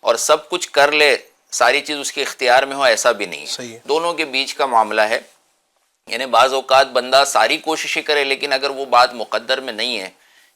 اور سب کچھ کر لے، ساری چیز اس کے اختیار میں ہو، ایسا بھی نہیں صحیح ہے، ہے۔ دونوں کے بیچ کا معاملہ ہے۔ یعنی بعض اوقات بندہ ساری کوششیں کرے، لیکن اگر وہ بات مقدر میں نہیں ہے،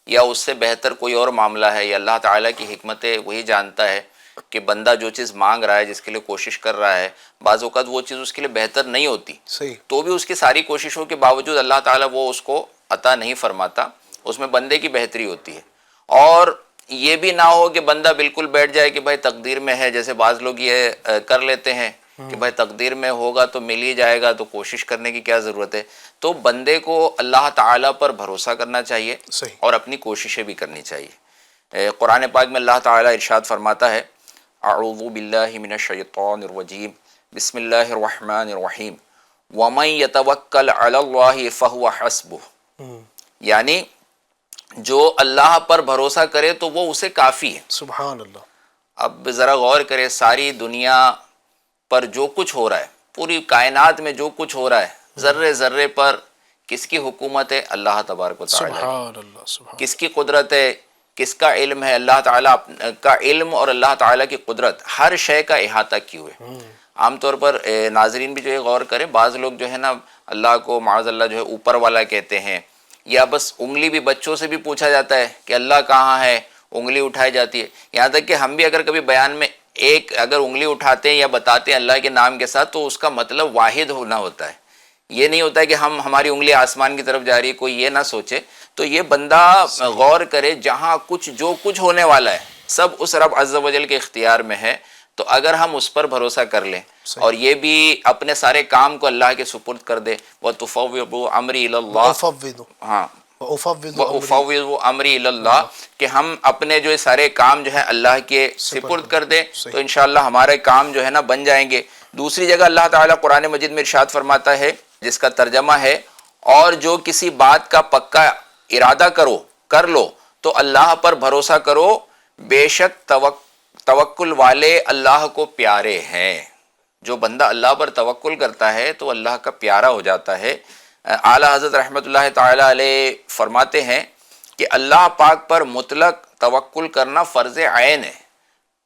یا اس سے بہتر کوئی اور معاملہ ہے، یا اللہ تعالیٰ کی حکمت وہی جانتا ہے کہ بندہ جو چیز مانگ رہا ہے، جس کے لیے کوشش کر رہا ہے، بعض اوقات وہ چیز اس کے لیے بہتر نہیں ہوتی، صحیح، تو بھی اس کی ساری کوششوں کے باوجود اللہ تعالیٰ وہ اس کو عطا نہیں فرماتا، اس میں بندے کی بہتری ہوتی ہے۔ اور یہ بھی نہ ہو کہ بندہ بالکل بیٹھ جائے کہ بھائی تقدیر میں ہے، جیسے بعض لوگ یہ کر لیتے ہیں کہ بھائی تقدیر میں ہوگا تو مل ہی جائے گا، تو کوشش کرنے کی کیا ضرورت ہے۔ تو بندے کو اللہ تعالیٰ پر بھروسہ کرنا چاہیے، صحیح، اور اپنی کوششیں بھی کرنی چاہیے۔ قرآن پاک میں اللہ تعالیٰ ارشاد فرماتا ہے، اعوذ باللہ من الشیطان الرجیم، بسم اللہ الرحمن الرحیم، وَمَن يَتَوَكَّلْ عَلَى اللَّهِ فَهُوَ حَسْبُهُ، یعنی جو اللہ پر بھروسہ کرے تو وہ اسے کافی ہے۔ سبحان اللہ، اب ذرا غور کرے، ساری دنیا پر جو کچھ ہو رہا ہے، پوری کائنات میں جو کچھ ہو رہا ہے، ذرے ذرے پر کس کی حکومت ہے؟ اللہ تبارک و تعالیٰ کی۔ سبحان اللہ، سبحان کس کی قدرت ہے؟ کس کا علم ہے؟ اللہ تعالیٰ کا علم اور اللہ تعالیٰ کی قدرت ہر شے کا احاطہ کیے ہوئے۔ عام طور پر ناظرین بھی جو ہے غور کریں، بعض لوگ جو ہے نا اللہ کو معاذ اللہ جو ہے اوپر والا کہتے ہیں، یا بس انگلی بھی بچوں سے بھی پوچھا جاتا ہے کہ اللہ کہاں ہے، انگلی اٹھائی جاتی ہے۔ یہاں تک کہ ہم بھی اگر کبھی بیان میں ایک اگر انگلی اٹھاتے ہیں یا بتاتے ہیں اللہ کے نام کے ساتھ، تو اس کا مطلب واحد ہونا ہوتا ہے، یہ نہیں ہوتا ہے کہ ہماری انگلی آسمان کی طرف جا رہی ہے، کوئی یہ نہ سوچے۔ تو یہ بندہ غور کرے، جہاں جو کچھ ہونے والا ہے سب اس رب عز و جل کے اختیار میں ہے، تو اگر ہم اس پر بھروسہ کر لیں اور یہ بھی اپنے سارے کام کو اللہ کے سپرد کر دے، وَتُفَوِّضُ أَمْرِي إِلَى اللَّهِ، افوض، ہاں، وَأُفَوِّضُ أَمْرِي إِلَى اللَّهِ کہ ہم اپنے جو سارے کام جو ہیں اللہ کے سپرد کر دیں تو انشاءاللہ ہمارے کام جو ہے نا بن جائیں گے. دوسری جگہ اللہ تعالیٰ قرآن مجید میں ارشاد فرماتا ہے جس کا ترجمہ ہے اور جو کسی بات کا پکا ارادہ کر لو تو اللہ پر بھروسہ کرو، بے شک توکل والے اللہ کو پیارے ہیں. جو بندہ اللہ پر توکل کرتا ہے تو اللہ کا پیارا ہو جاتا ہے. اعلیٰ حضرت رحمۃ اللہ تعالیٰ علیہ فرماتے ہیں کہ اللہ پاک پر مطلق توکل کرنا فرض عین ہے.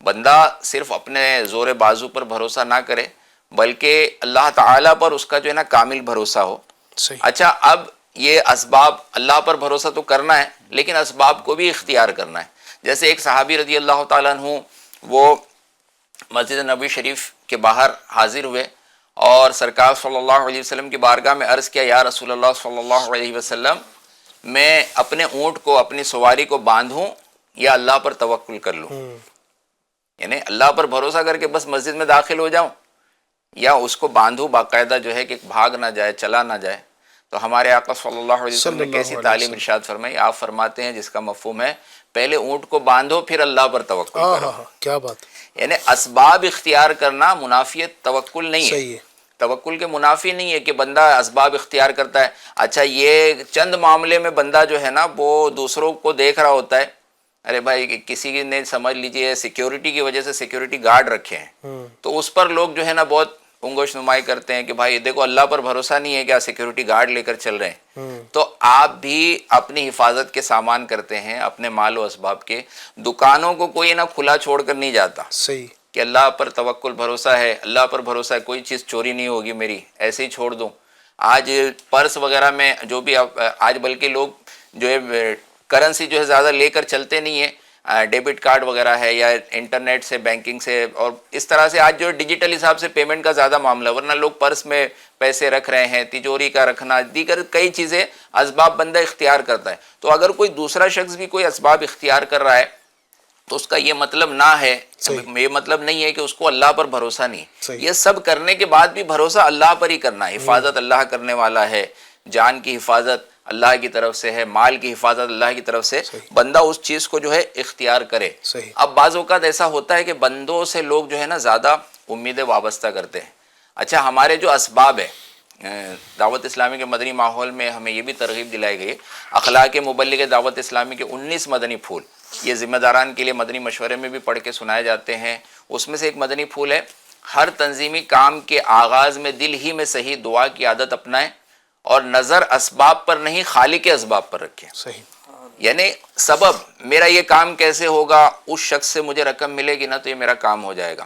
بندہ صرف اپنے زور بازو پر بھروسہ نہ کرے بلکہ اللہ تعالیٰ پر اس کا جو ہے نا کامل بھروسہ ہو. اچھا، اب یہ اسباب اللہ پر بھروسہ تو کرنا ہے لیکن اسباب کو بھی اختیار کرنا ہے. جیسے ایک صحابی رضی اللہ تعالیٰ عنہ وہ مسجد نبوی شریف کے باہر حاضر ہوئے اور سرکار صلی اللہ علیہ وسلم کی بارگاہ میں عرض کیا، یا رسول اللہ صلی اللہ علیہ وسلم، میں اپنے اونٹ کو، اپنی سواری کو باندھوں یا اللہ پر توکل کر لوں؟ یعنی اللہ پر بھروسہ کر کے بس مسجد میں داخل ہو جاؤں یا اس کو باندھوں باقاعدہ جو ہے کہ بھاگ نہ جائے، چلا نہ جائے. تو ہمارے آقا صلی اللہ علیہ وسلم نے کیسی تعلیم ارشاد فرمائی. آپ فرماتے ہیں جس کا مفہوم ہے پہلے اونٹ کو باندھو پھر اللہ پر توکل کرو. کیا بات! یعنی اسباب اختیار کرنا منافیت توکل نہیں ہے. توکل کے منافی نہیں ہے کہ بندہ اسباب اختیار کرتا ہے. اچھا، یہ چند معاملے میں بندہ جو ہے نا وہ دوسروں کو دیکھ رہا ہوتا ہے. ارے بھائی، کسی نے سمجھ لیجئے سیکیورٹی کی وجہ سے سیکیورٹی گارڈ رکھے ہیں تو اس پر لوگ جو ہے نا بہت انگوش نمائی کرتے ہیں کہ بھائی دیکھو اللہ پر بھروسہ نہیں ہے کیا سیکیورٹی گارڈ لے کر چل رہے ہیں. تو آپ بھی اپنی حفاظت کے سامان کرتے ہیں، اپنے مال و اسباب کے. دکانوں کو کوئی نہ کھلا چھوڑ کر نہیں جاتا صحیح کہ اللہ پر توکل بھروسہ ہے، اللہ پر بھروسہ ہے، کوئی چیز چوری نہیں ہوگی میری، ایسے ہی چھوڑ دوں. آج پرس وغیرہ میں جو بھی آج بلکہ لوگ جو ہے کرنسی جو ہے زیادہ لے کر چلتے نہیں ہیں، ڈیبٹ کارڈ وغیرہ ہے یا انٹرنیٹ سے بینکنگ سے اور اس طرح سے آج جو ڈیجیٹل حساب سے پیمنٹ کا زیادہ معاملہ، ورنہ لوگ پرس میں پیسے رکھ رہے ہیں، تجوری کا رکھنا، دیگر کئی چیزیں اسباب بندہ اختیار کرتا ہے. تو اگر کوئی دوسرا شخص بھی کوئی اسباب اختیار کر رہا ہے تو اس کا یہ مطلب نہ ہے، یہ مطلب نہیں ہے کہ اس کو اللہ پر بھروسہ نہیں. یہ سب کرنے کے بعد بھی بھروسہ اللہ پر ہی کرنا ہے. حفاظت اللہ کرنے والا ہے، جان کی حفاظت اللہ کی طرف سے ہے، مال کی حفاظت اللہ کی طرف سے. بندہ اس چیز کو جو ہے اختیار کرے. اب بعض اوقات ایسا ہوتا ہے کہ بندوں سے لوگ جو ہے نا زیادہ امیدیں وابستہ کرتے ہیں. اچھا، ہمارے جو اسباب ہے دعوت اسلامی کے مدنی ماحول میں ہمیں یہ بھی ترغیب دلائی گئی، اخلاق مبلغ دعوت اسلامی کے 19 مدنی پھول، یہ ذمہ داران کے لیے مدنی مشورے میں بھی پڑھ کے سنائے جاتے ہیں. اس میں سے ایک مدنی پھول ہے، ہر تنظیمی کام کے آغاز میں دل ہی میں صحیح دعا کی عادت اپنائیں اور نظر اسباب پر نہیں خالق اسباب پر رکھیں. صحیح. یعنی سبب میرا یہ کام کیسے ہوگا، اس شخص سے مجھے رقم ملے گی نا تو یہ میرا کام ہو جائے گا،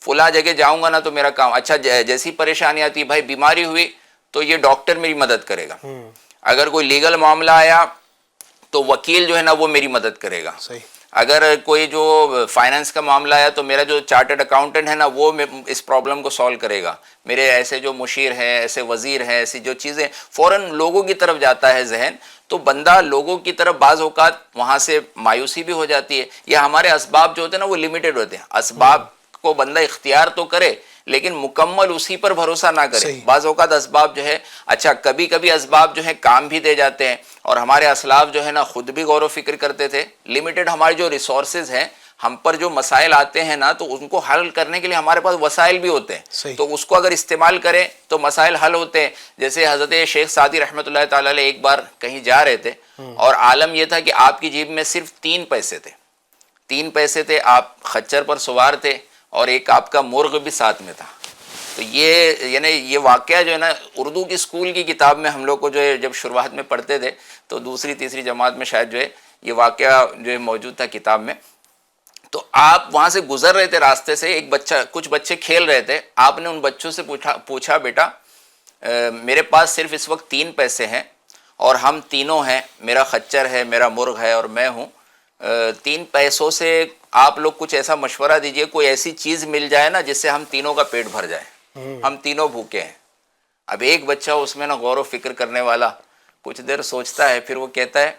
فلاں جگہ جاؤں گا نا تو میرا کام. اچھا، جیسی پریشانی آتی ہے، بھائی بیماری ہوئی تو یہ ڈاکٹر میری مدد کرے گا. اگر کوئی لیگل معاملہ آیا تو وکیل جو ہے نا وہ میری مدد کرے گا. اگر کوئی جو فائنانس کا معاملہ آیا تو میرا جو چارٹرڈ اکاؤنٹنٹ ہے نا وہ اس پرابلم کو سالو کرے گا. میرے ایسے جو مشیر ہیں، ایسے وزیر ہیں، ایسی جو چیزیں، فوراً لوگوں کی طرف جاتا ہے ذہن. تو بندہ لوگوں کی طرف بعض اوقات وہاں سے مایوسی بھی ہو جاتی ہے. یا ہمارے اسباب جو ہوتے ہیں نا وہ لمیٹڈ ہوتے ہیں. اسباب کو بندہ اختیار تو کرے لیکن مکمل اسی پر بھروسہ نہ کرے. بعض اوقات اسباب جو ہے، اچھا کبھی کبھی اسباب جو ہے کام بھی دے جاتے ہیں. اور ہمارے اسلاف جو ہے نا خود بھی غور و فکر کرتے تھے. لمیٹڈ ہمارے جو ریسورسز ہیں، ہم پر جو مسائل آتے ہیں نا تو ان کو حل کرنے کے لیے ہمارے پاس وسائل بھی ہوتے ہیں. تو اس کو اگر استعمال کریں تو مسائل حل ہوتے ہیں. جیسے حضرت شیخ سعدی رحمۃ اللہ تعالی علیہ ایک بار کہیں جا رہے تھے اور عالم یہ تھا کہ آپ کی جیب میں صرف 3 پیسے تھے. 3 پیسے تھے، آپ خچر پر سوار تھے اور ایک آپ کا مرغ بھی ساتھ میں تھا. تو یہ یعنی یہ واقعہ جو ہے نا اردو کی اسکول کی کتاب میں ہم لوگ کو جو ہے جب شروعات میں پڑھتے تھے تو دوسری تیسری جماعت میں شاید جو ہے یہ واقعہ جو ہے موجود تھا کتاب میں. تو آپ وہاں سے گزر رہے تھے راستے سے، کچھ بچے کھیل رہے تھے. آپ نے ان بچوں سے پوچھا بیٹا میرے پاس صرف اس وقت 3 پیسے ہیں اور ہم تینوں ہیں، میرا خچر ہے، میرا مرغ ہے اور میں ہوں. 3 پیسوں سے آپ لوگ کچھ ایسا مشورہ دیجئے، کوئی ایسی چیز مل جائے نا جس سے ہم تینوں کا پیٹ بھر جائے، ہم تینوں بھوکے ہیں. اب ایک بچہ اس میں نا غور و فکر کرنے والا کچھ دیر سوچتا ہے، پھر وہ کہتا ہے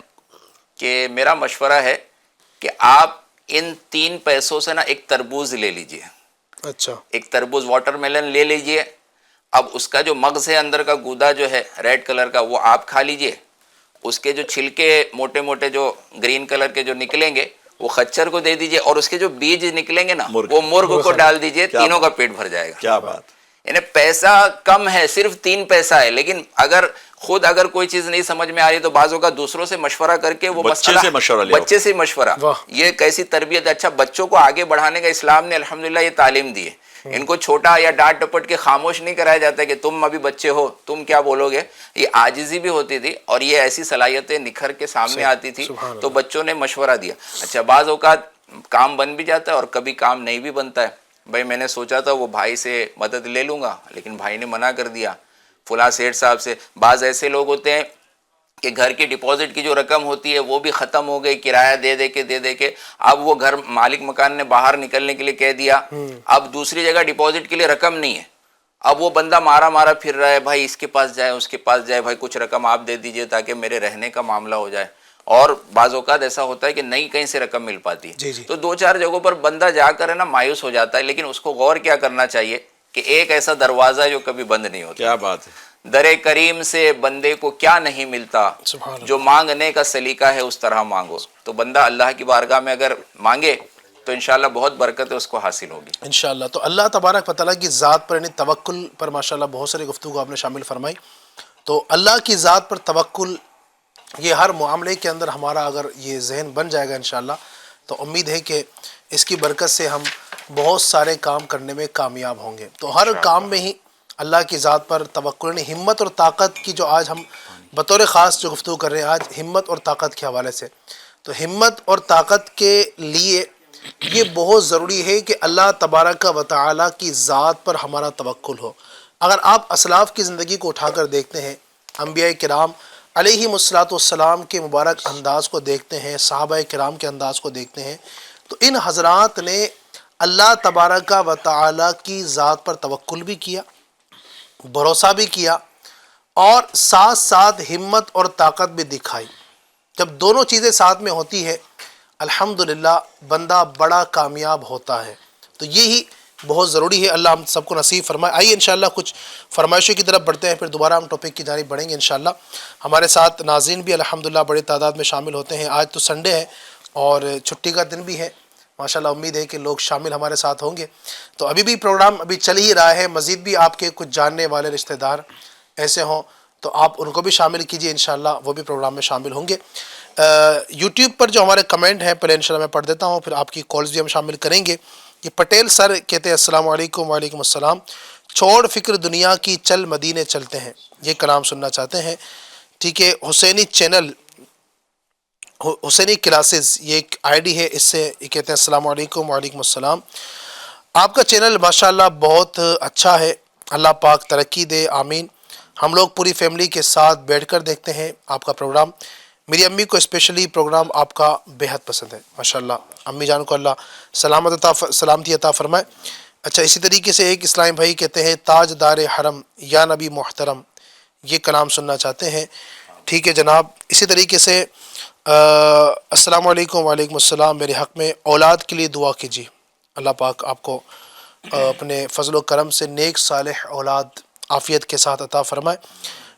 کہ میرا مشورہ ہے کہ آپ ان 3 پیسوں سے نا ایک تربوز لے لیجئے. اچھا، ایک تربوز واٹر میلن لے لیجئے. اب اس کا جو مغز ہے اندر کا گودا جو ہے ریڈ کلر کا وہ آپ کھا لیجئے. اس کے جو چھلکے موٹے موٹے جو گرین کلر کے جو نکلیں گے وہ خچر کو دے دیجئے، اور اس کے جو بیج نکلیں گے نا وہ مرغ کو ڈال دیجئے، تینوں کا پیٹ بھر جائے گا. کیا بات. یعنی پیسہ کم ہے، صرف 3 پیسہ ہے، لیکن اگر کوئی چیز نہیں سمجھ میں آ رہی تو بعض اوقات دوسروں سے مشورہ کر کے وہ بچے سے مشورہ لے، بچے سے مشورہ. یہ کیسی تربیت ہے. اچھا، بچوں کو آگے بڑھانے کا اسلام نے الحمدللہ یہ تعلیم دی ہے. ان کو چھوٹا یا ڈانٹ ڈپٹ کے خاموش نہیں کرایا جاتا ہے کہ تم ابھی بچے ہو، تم کیا بولو گے. یہ عاجزی بھی ہوتی تھی اور یہ ایسی صلاحیتیں نکھر کے سامنے آتی تھی تو بچوں نے مشورہ دیا. اچھا، بعض اوقات کام بن بھی جاتا ہے اور کبھی کام نہیں بھی بنتا ہے. بھائی میں نے سوچا تھا وہ بھائی سے مدد لے لوں گا، لیکن بھائی نے منع کر دیا فلاں سیٹھ صاحب سے. بعض ایسے لوگ ہوتے ہیں کہ گھر کی ڈپازٹ کی جو رقم ہوتی ہے وہ بھی ختم ہو گئی، کرایہ دے کے اب وہ گھر مالک مکان نے باہر نکلنے کے لیے کہہ دیا، اب دوسری جگہ ڈپازٹ کے لیے رقم نہیں ہے. اب وہ بندہ مارا پھر رہا ہے، بھائی اس کے پاس جائے اس کے پاس جائے، بھائی کچھ رقم آپ دے دیجئے تاکہ میرے رہنے کا معاملہ ہو جائے. اور بعض اوقات ایسا ہوتا ہے کہ نہیں کہیں سے رقم مل پاتی ہے. تو 2-4 جگہوں پر بندہ جا کر ہے نا مایوس ہو جاتا ہے، لیکن اس کو غور کیا کرنا چاہیے کہ ایک ایسا دروازہ جو کبھی بند نہیں ہوتا. کیا بات ہے. در کریم سے بندے کو کیا نہیں ملتا، جو مانگنے کا سلیقہ ہے اس طرح مانگو. تو بندہ اللہ کی بارگاہ میں اگر مانگے تو انشاءاللہ بہت برکت اس کو حاصل ہوگی انشاءاللہ. تو اللہ تبارک و تعالیٰ کی ذات پر یعنی توکل پر ماشاءاللہ بہت ساری گفتگو آپ نے شامل فرمائی. تو اللہ کی ذات پر توکل یہ ہر معاملے کے اندر ہمارا اگر یہ ذہن بن جائے گا انشاءاللہ تو امید ہے کہ اس کی برکت سے ہم بہت سارے کام کرنے میں کامیاب ہوں گے. تو ہر کام میں ہی اللہ کی ذات پر توکل یعنی ہمت اور طاقت کی جو آج ہم بطور خاص جو گفتگو کر رہے ہیں آج ہمت اور طاقت کے حوالے سے. تو ہمت اور طاقت کے لیے یہ بہت ضروری ہے کہ اللہ تبارک و تعالیٰ کی ذات پر ہمارا توکل ہو. اگر آپ اسلاف کی زندگی کو اٹھا کر دیکھتے ہیں، انبیاء کرام علیہم الصلاۃ والسلام کے مبارک انداز کو دیکھتے ہیں، صحابہ کرام کے انداز کو دیکھتے ہیں، تو ان حضرات نے اللہ تبارک و تعالیٰ کی ذات پر توکل بھی کیا، بھروسہ بھی کیا، اور ساتھ ساتھ ہمت اور طاقت بھی دکھائی. جب دونوں چیزیں ساتھ میں ہوتی ہے الحمدللہ بندہ بڑا کامیاب ہوتا ہے. تو یہی بہت ضروری ہے. اللہ ہم سب کو نصیب فرمائے. آئیے انشاءاللہ کچھ فرمائشوں کی طرف بڑھتے ہیں، پھر دوبارہ ہم ٹاپک کی جانب بڑھیں گے انشاءاللہ. ہمارے ساتھ ناظرین بھی الحمدللہ بڑی تعداد میں شامل ہوتے ہیں. آج تو سنڈے ہے اور چھٹی کا دن بھی ہے ماشاءاللہ. امید ہے کہ لوگ شامل ہمارے ساتھ ہوں گے. تو ابھی بھی پروگرام ابھی چل ہی رہا ہے. مزید بھی آپ کے کچھ جاننے والے رشتہ دار ایسے ہوں تو آپ ان کو بھی شامل کیجئے انشاءاللہ، وہ بھی پروگرام میں شامل ہوں گے. یوٹیوب پر جو ہمارے کمنٹ ہیں پہلے انشاءاللہ میں پڑھ دیتا ہوں، پھر آپ کی کالز بھی ہم شامل کریں گے. یہ پٹیل سر کہتے ہیں السلام علیکم. وعلیکم السلام. چھوڑ فکر دنیا کی چل مدینے چلتے ہیں، یہ کلام سننا چاہتے ہیں. ٹھیک ہے. حسینی چینل، حسینی کلاسز یہ ایک آئی ڈی ہے، اس سے یہ کہتے ہیں السلام علیکم. وعلیکم السلام. آپ کا چینل ماشاءاللہ بہت اچھا ہے، اللہ پاک ترقی دے، آمین. ہم لوگ پوری فیملی کے ساتھ بیٹھ کر دیکھتے ہیں آپ کا پروگرام. میری امی کو اسپیشلی پروگرام آپ کا بہت پسند ہے ماشاءاللہ. امی جان کو اللہ سلامتی عطا فرمائے. اچھا، اسی طریقے سے ایک اسلامی بھائی کہتے ہیں تاج دار حرم یا نبی محترم، یہ کلام سننا چاہتے ہیں. ٹھیک ہے جناب. اسی طریقے سے السلام علیکم. وعلیکم السلام. میرے حق میں اولاد کے لیے دعا کیجیے، اللہ پاک آپ کو اپنے فضل و کرم سے نیک صالح اولاد عافیت کے ساتھ عطا فرمائے.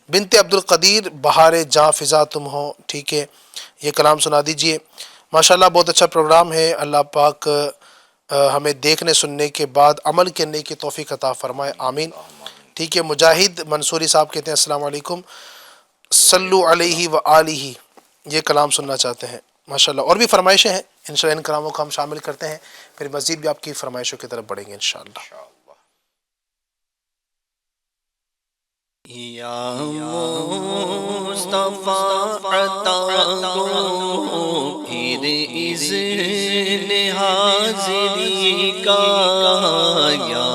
بنت عبد القدیر بہار جاں فضا تم ہو، ٹھیک ہے، یہ کلام سنا دیجئے. ماشاءاللہ بہت اچھا پروگرام ہے. اللہ پاک ہمیں دیکھنے سننے کے بعد عمل کرنے کی توفیق عطا فرمائے، آمین. ٹھیک ہے. مجاہد منصوری صاحب کہتے ہیں السلام علیکم، صلو علیہ وآلہ، یہ کلام سننا چاہتے ہیں ماشاءاللہ. اور بھی فرمائشیں ہیں انشاءاللہ، ان کلاموں کو ہم شامل کرتے ہیں، پھر مزید بھی آپ کی فرمائشوں کی طرف بڑھیں گے انشاءاللہ. یا مصطفیٰ عطا گو پھر اذن حاضری کا، یا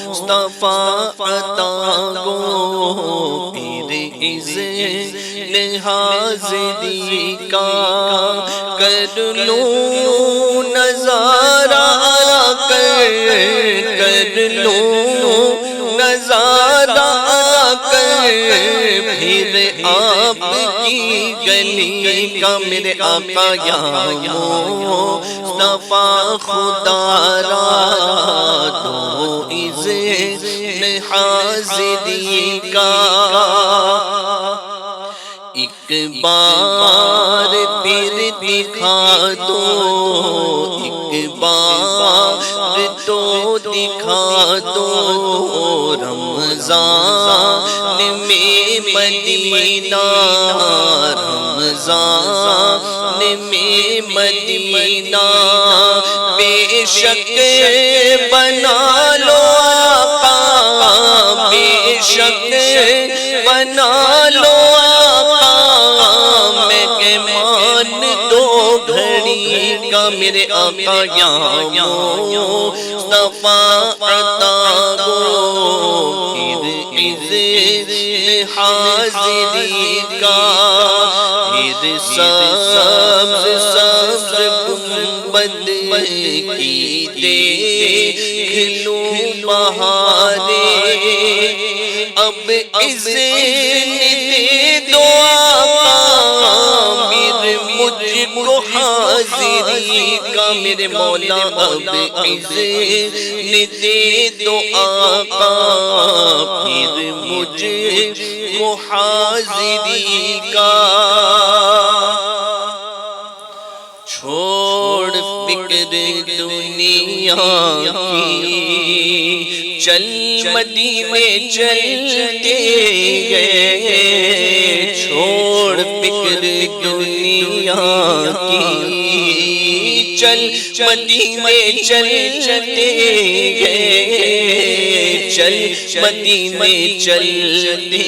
مصطفیٰ عطا گو پھر اذن حاضری کا، کر لوں نظارہ کر لوں نظارہ کر پھر آپ کی گلی کا، میرے آقا یا مصطفیٰ خدا را دو اذن حاضری کا. بار پھر دکھا دو، ایک بار تو دکھا دو، رمضان میں مدینہ، رمضان میں مدینہ، بے شک بنا لو آقا، بے شک بنا لو آقا، مہمان دو گھڑی کا میرے آقا یا مصطفیٰ عطا گو، پھر عزت حاضری کا، پھر سبز سبز گنبد کی دیکھ لوں بہارے، اب اذن دے دو آقا، میرے مجھ کو حاضری کا، میرے مولا اب اذن دے دو آقا، پھر مجھ کو حاضری کا، چھوڑ فکر دنیا کی، چل مدینے چلتے گئے، چھوڑ فکر دنیا کی، چل مدینے چلتے گئے، چل مدینے چلتے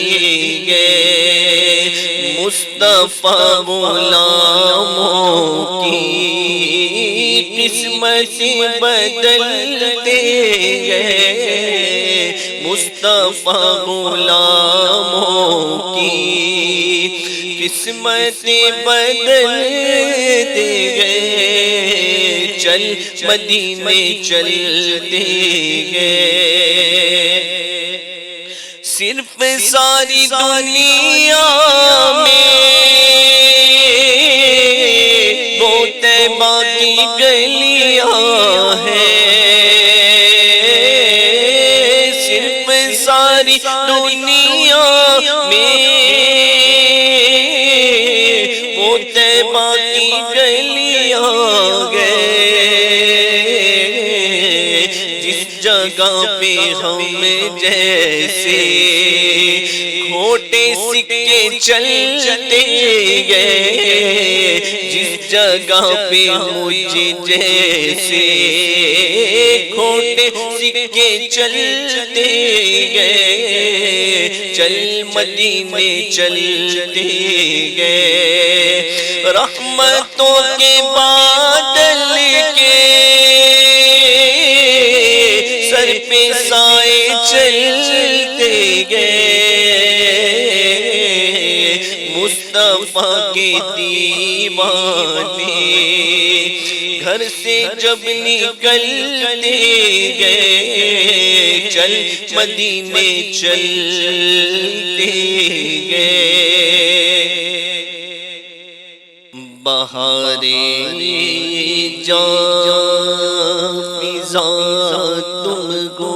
گئے، مصطفیٰ غلاموں کی قسمت بدلتے گئے، مصطفیٰ غلاموں کی قسمت بدلتے گئے، چل مدینے چلتے گئے، صرف ساری دنیا میں وہ طیبہ کی گلیاں ہیں، صرف ساری دنیا میں وہ طیبہ کی گلیاں ہیں، جس جگہ پہ ہم جیسے کھوٹے سکے چلتے گئے، جس جگہ پہ مجھ جیسے کھوٹے سکے چلتے گئے، چل مدینے چلتے گئے، رحمتوں کے بادل کے سر پہ سائے چلتے گئے، مصطفیٰ کے دیوانے گھر سے جب نکلتے گئے، چل مدینے چلتے گئے، بہاریں جان فضا تم کو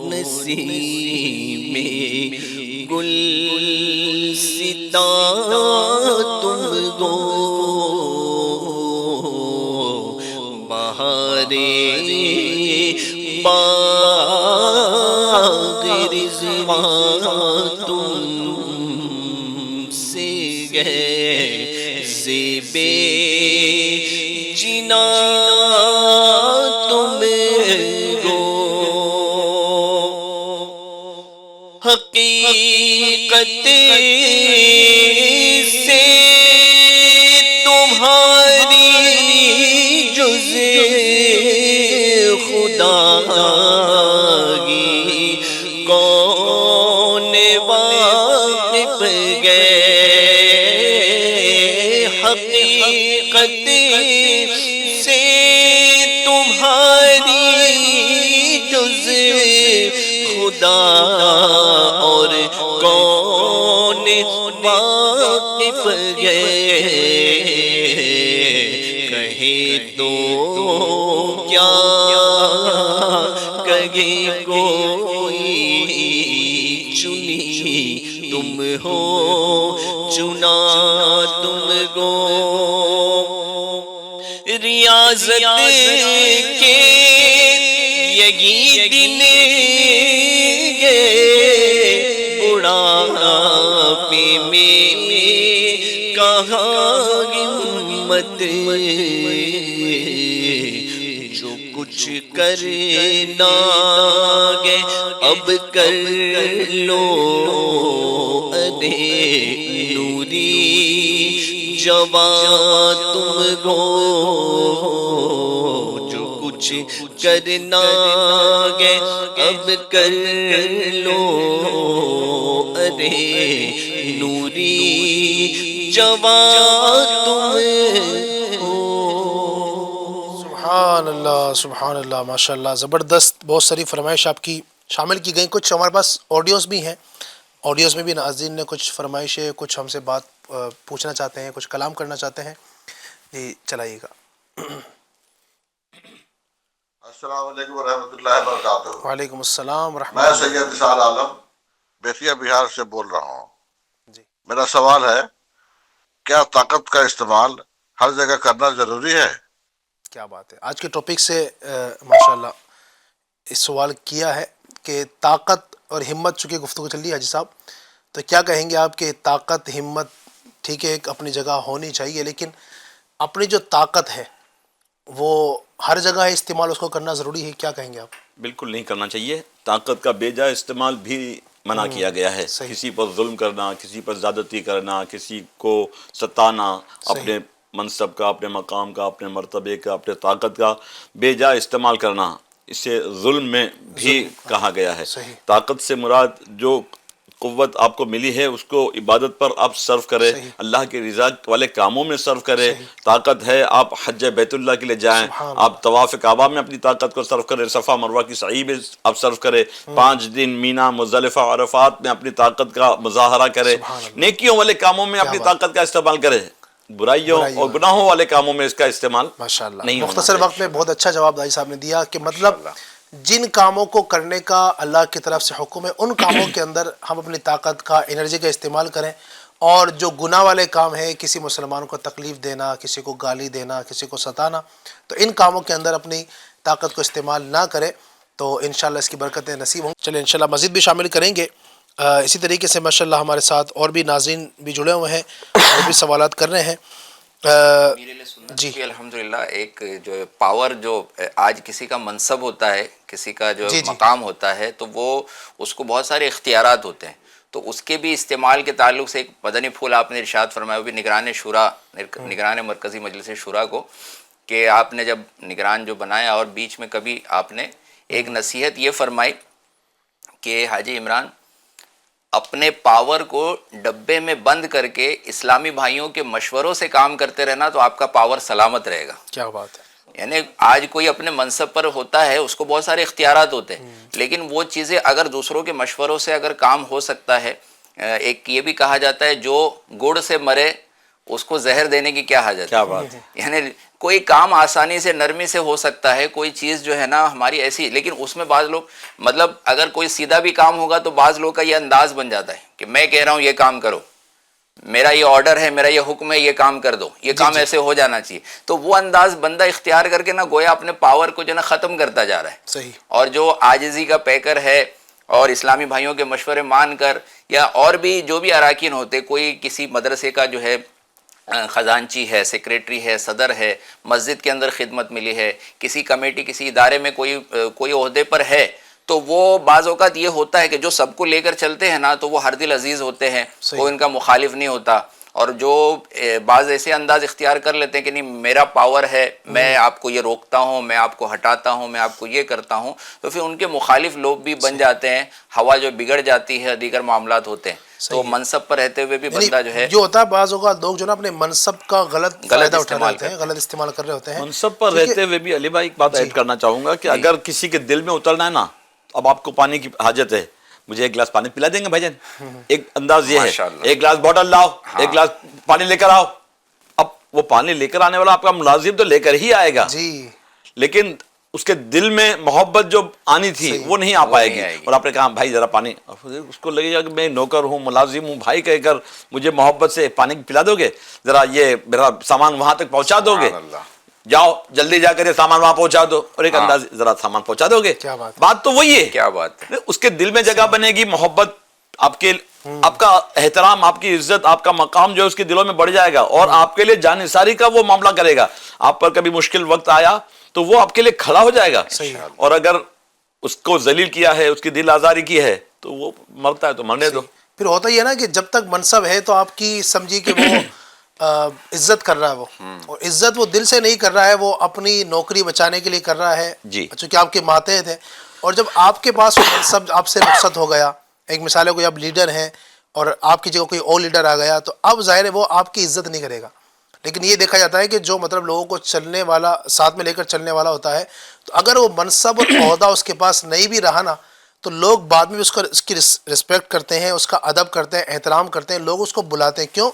نصیب میں گلستاں تم کو، بہاریں باغ رضوان تم سے گئے، زیبِ جنا تم گو، حقیقت سے تمہاری جز خدا کی کون واقف گئے، حقیقت سے تمہاری جز خدا اور کون واقف گئے، کہے تو کیا کہے کوئی، چنی تم ہو چنا تم کو ریاضت کے یہی دن بڑھاپے میں کہاں ہمت جو کچھ کرنا گے اب کر لو ارے نوری جوان تم کو جو کچھ کرنا گے اب کر لو ارے نوری جوان تم سبحان اللہ ماشاء اللہ، زبردست، بہت ساری فرمائش آپ کی شامل کی گئیں. کچھ ہمارے پاس آڈیوز بھی ہیں، آڈیوز میں بھی ناظرین نے کچھ فرمائشیں، کچھ ہم سے بات پوچھنا چاہتے ہیں، کچھ کلام کرنا چاہتے ہیں. جی چلائیے گا. السلام علیکم ورحمۃ اللہ وبرکاتہ. وعلیکم السلام ورحمۃ میں اللہ. سید نثار عالم بیتیا بہار سے بول رہا ہوں. جی میرا سوال ہے، کیا طاقت کا استعمال ہر جگہ کرنا ضروری ہے؟ کیا بات ہے، آج کے ٹاپک سے ماشاءاللہ اس سوال کیا ہے کہ طاقت اور ہمت، چونکہ گفتگو چل رہی ہے حاجی صاحب، تو کیا کہیں گے آپ کہ طاقت ہمت ٹھیک ہے ایک اپنی جگہ ہونی چاہیے، لیکن اپنی جو طاقت ہے وہ ہر جگہ ہے، استعمال اس کو کرنا ضروری ہے، کیا کہیں گے آپ؟ بالکل نہیں کرنا چاہیے. طاقت کا بے جا استعمال بھی منع کیا گیا ہے. صحیح. کسی پر ظلم کرنا، کسی پر زیادتی کرنا، کسی کو ستانا، اپنے منصب کا، اپنے مقام کا، اپنے مرتبے کا، اپنے طاقت کا بے جا استعمال کرنا، اسے ظلم میں بھی کہا گیا ہے. صحیح. طاقت سے مراد جو قوت آپ کو ملی ہے اس کو عبادت پر آپ صرف کرے، صحیح. اللہ کے رضا والے کاموں میں صرف کرے. صحیح. طاقت ہے آپ حج بیت اللہ کے لیے جائیں، سبحان آپ طواف کعبہ میں اپنی طاقت کو صرف کریں، صفا مروہ کی سعی میں آپ صرف کریں، 5 دن مینا مزدلفہ عرفات میں اپنی طاقت کا مظاہرہ کرے، سبحان اللہ. نیکیوں والے کاموں میں اپنی بات. طاقت کا استعمال کرے، برائیوں اور گناہوں والے کاموں میں اس کا استعمال ماشاءاللہ نہیں ہونا مختصر چاہیے. وقت میں بہت اچھا جواب دائی صاحب نے دیا کہ مطلب جن کاموں کو کرنے کا اللہ کی طرف سے حکم ہے ان کاموں کے اندر ہم اپنی طاقت کا، انرجی کا استعمال کریں، اور جو گناہ والے کام ہیں، کسی مسلمان کو تکلیف دینا، کسی کو گالی دینا، کسی کو ستانا، تو ان کاموں کے اندر اپنی طاقت کو استعمال نہ کرے تو انشاءاللہ اس کی برکتیں نصیب ہوں. چلیں انشاءاللہ مزید بھی شامل کریں گے. اسی طریقے سے ماشاءاللہ ہمارے ساتھ اور بھی ناظرین بھی جڑے ہوئے ہیں اور بھی سوالات کر رہے ہیں. جی الحمدللہ. ایک جو پاور جو آج کسی کا منصب ہوتا ہے، کسی کا جو مقام ہوتا ہے، تو وہ اس کو بہت سارے اختیارات ہوتے ہیں، تو اس کے بھی استعمال کے تعلق سے ایک مدنی پھول آپ نے ارشاد فرمایا، وہ بھی نگران مرکزی مجلس شورا کو، کہ آپ نے جب نگران جو بنایا اور بیچ میں کبھی آپ نے ایک نصیحت یہ فرمائی کہ حاجی عمران اپنے پاور کو ڈبے میں بند کر کے اسلامی بھائیوں کے مشوروں سے کام کرتے رہنا تو آپ کا پاور سلامت رہے گا. کیا بات ہے. یعنی آج کوئی اپنے منصب پر ہوتا ہے، اس کو بہت سارے اختیارات ہوتے ہیں، لیکن وہ چیزیں اگر دوسروں کے مشوروں سے اگر کام ہو سکتا ہے، ایک یہ بھی کہا جاتا ہے جو گڑ سے مرے اس کو زہر دینے کی کیا حاجت ہے. کیا بات ہے. یعنی کوئی کام آسانی سے نرمی سے ہو سکتا ہے، کوئی چیز جو ہے نا ہماری ایسی، لیکن اس میں بعض لوگ مطلب اگر کوئی سیدھا بھی کام ہوگا تو بعض لوگ کا یہ انداز بن جاتا ہے کہ میں کہہ رہا ہوں یہ کام کرو، میرا یہ آرڈر ہے، میرا یہ حکم ہے، یہ کام کر دو، یہ کام ایسے ہو جانا چاہیے. تو وہ انداز بندہ اختیار کر کے نا گویا اپنے پاور کو جو نا ختم کرتا جا رہا ہے. صحیح. اور جو عاجزی کا پیکر ہے اور اسلامی بھائیوں کے مشورے مان کر، یا اور بھی جو بھی اراکین ہوتے، کوئی کسی مدرسے کا جو ہے خزانچی ہے، سیکریٹری ہے، صدر ہے، مسجد کے اندر خدمت ملی ہے، کسی کمیٹی کسی ادارے میں کوئی عہدے پر ہے، تو وہ بعض اوقات یہ ہوتا ہے کہ جو سب کو لے کر چلتے ہیں نا تو وہ ہر دل عزیز ہوتے ہیں، کوئی ان کا مخالف نہیں ہوتا. اور جو بعض ایسے انداز اختیار کر لیتے ہیں کہ نہیں میرا پاور ہے، میں آپ کو یہ روکتا ہوں، میں آپ کو ہٹاتا ہوں، میں آپ کو یہ کرتا ہوں، تو پھر ان کے مخالف لوگ بھی بن جاتے ہیں، ہوا جو بگڑ جاتی ہے، دیگر معاملات ہوتے ہیں. تو منصب پر رہتے ہوئے بھی بندہ جو ہے جو ہوتا ہے بعض اوقات لوگ جو نا اپنے منصب کا غلط فائدہ اٹھا رہے ہوتے ہیں، غلط استعمال کر رہے ہوتے ہیں. منصب پر رہتے ہوئے بھی علی بھائی ایک بات ایڈ کرنا چاہوں گا کہ اگر کسی کے دل میں اترنا ہے نا، اب آپ کو پانی کی حاجت ہے، مجھے 1 گلاس پانی پلا دیں گے بھائی جان، ایک انداز یہ ہے 1 گلاس بوٹل لاؤ، 1 گلاس پانی لے کر آؤ. اب وہ پانی لے کر آنے والا آپ کا ملازم تو لے کر ہی آئے گا، جی، لیکن اس کے دل میں محبت جو آنی تھی وہ نہیں آ پائے نہیں گی. آئے گی. اور آپ نے کہا بھائی ذرا پانی, اس کو لگے گا کہ میں نوکر ہوں, ملازم ہوں, بھائی کہہ کر مجھے محبت سے پانی پلا دو گے, ذرا یہ میرا سامان وہاں تک پہنچا دو گے, سبحان اللہ. جاؤ جلدی جا کر یہ سامان وہاں پہنچا دو, اور ایک انداز ذرا سامان پہنچا دو گے. کیا بات ہے. بات تو وہی ہے, کیا بات ہے. اس کے دل میں جگہ بنے گی, محبت آپ کا احترام, آپ کی عزت, آپ کا مقام جو ہے اس کے دلوں میں بڑھ جائے گا, اور آپ کے لیے جانثاری کا وہ معاملہ کرے گا. آپ پر کبھی مشکل وقت آیا تو وہ آپ کے لیے کھڑا ہو جائے گا. اور اگر اس کو ذلیل کیا ہے, اس کی دل آزاری کی ہے, تو وہ مرتا ہے تو مرنے دو. پھر ہوتا ہی ہے نا کہ جب تک منصب ہے تو آپ کی سمجھی کہ وہ عزت کر رہا ہے وہ, اور عزت وہ دل سے نہیں کر رہا ہے, وہ اپنی نوکری بچانے کے لیے کر رہا ہے, جی. چونکہ آپ کے ماتحت ہیں. اور جب آپ کے پاس وہ منصب آپ سے رخصت ہو گیا, ایک مثال ہے کوئی آپ لیڈر ہیں اور آپ کی جگہ کوئی اور لیڈر آ گیا, تو اب ظاہر ہے وہ آپ کی عزت نہیں کرے گا. لیکن یہ دیکھا جاتا ہے کہ جو مطلب لوگوں کو چلنے والا, ساتھ میں لے کر چلنے والا ہوتا ہے, تو اگر وہ منصب اور عہدہ اس کے پاس نہیں بھی رہا نا, تو لوگ بعد میں اس کی رسپیکٹ کرتے ہیں, اس کا ادب کرتے ہیں, احترام کرتے ہیں, لوگ اس کو بلاتے ہیں. کیوں؟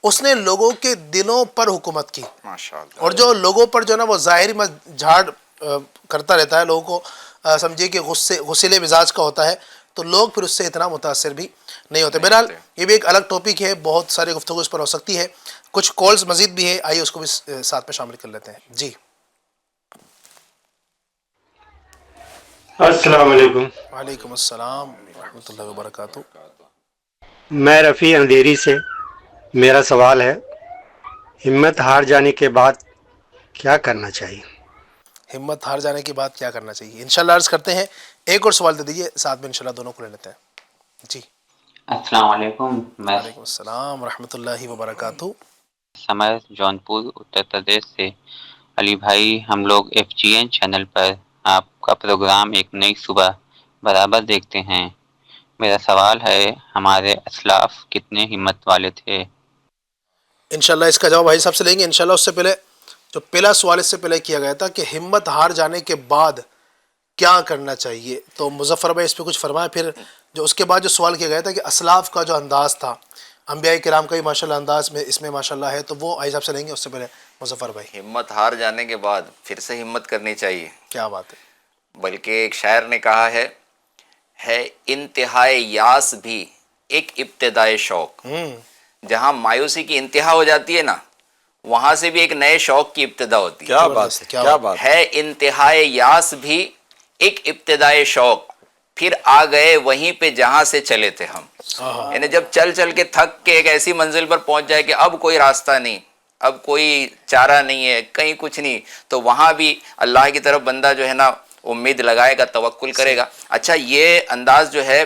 اس نے لوگوں کے دلوں پر حکومت کی. ماشاءاللہ. اور جو لوگوں پر جو نا وہ ظاہری جھاڑ کرتا رہتا ہے, لوگوں کو سمجھیے کہ غصیلے مزاج کا ہوتا ہے, تو لوگ پھر اس سے اتنا متاثر بھی نہیں ہوتے. بہرحال یہ بھی ایک الگ ٹاپک ہے, بہت سارے گفتگو اس پر ہو سکتی ہے. کچھ کالز مزید بھی ہے, آئیے اس کو بھی ساتھ میں شامل کر لیتے ہیں. جی السلام علیکم. وعلیکم السلام ورحمۃ اللہ وبرکاتہ. میں رفیع اندھیری سے. میرا سوال ہے, ہمت ہار جانے کے بعد کیا کرنا چاہیے؟ ہمت ہار جانے کے بعد کیا کرنا چاہیے, انشاءاللہ عرض کرتے ہیں. ایک اور سوال دے دیجئے, ساتھ میں انشاءاللہ دونوں کو لے لیتے ہیں. جی السلام علیکم. میں وعلیکم السلام ورحمۃ اللہ وبرکاتہ. سمر جون پور اتر پردیش سے. علی بھائی, ہم لوگ FGN چینل پر آپ کا پروگرام ایک نئی صبح برابر دیکھتے ہیں. میرا سوال ہے, ہمارے اسلاف کتنے ہمت والے تھے؟ انشاءاللہ اس کا جواب بھائی صاحب سے لیں گے. انشاءاللہ اس سے پہلے جو پہلا سوال اس سے پہلے کیا گیا تھا کہ ہمت ہار جانے کے بعد کیا کرنا چاہیے, تو مظفر بھائی اس پہ کچھ فرمائیں. پھر جو اس کے بعد جو سوال کیا گیا تھا کہ اسلاف کا جو انداز تھا, انبیاء کرام کا ہی ماشاءاللہ انداز میں اس میں ماشاءاللہ ہے, تو وہ آئی صاحب سے لیں گے. اس سے پہلے مظفر بھائی. ہمت ہار جانے کے بعد پھر سے ہمت کرنی چاہیے. کیا بات ہے. بلکہ ایک شاعر نے کہا ہے انتہائے یاس بھی ایک ابتدائے شوق. جہاں مایوسی کی انتہا ہو جاتی ہے نا, وہاں سے بھی ایک نئے شوق کی ابتدا ہوتی ہے. کیا بات ہے, کیا بات ہے. انتہائے یاس بھی ایک ابتدائے شوق, پھر آ گئے وہیں پہ جہاں سے چلے تھے ہم. یعنی جب چل چل کے تھک کے ایک ایسی منزل پر پہنچ جائے کہ اب کوئی راستہ نہیں, اب کوئی چارہ نہیں ہے, کہیں کچھ نہیں, تو وہاں بھی اللہ کی طرف بندہ جو ہے نا امید لگائے گا, توکل کرے گا. اچھا, یہ انداز جو ہے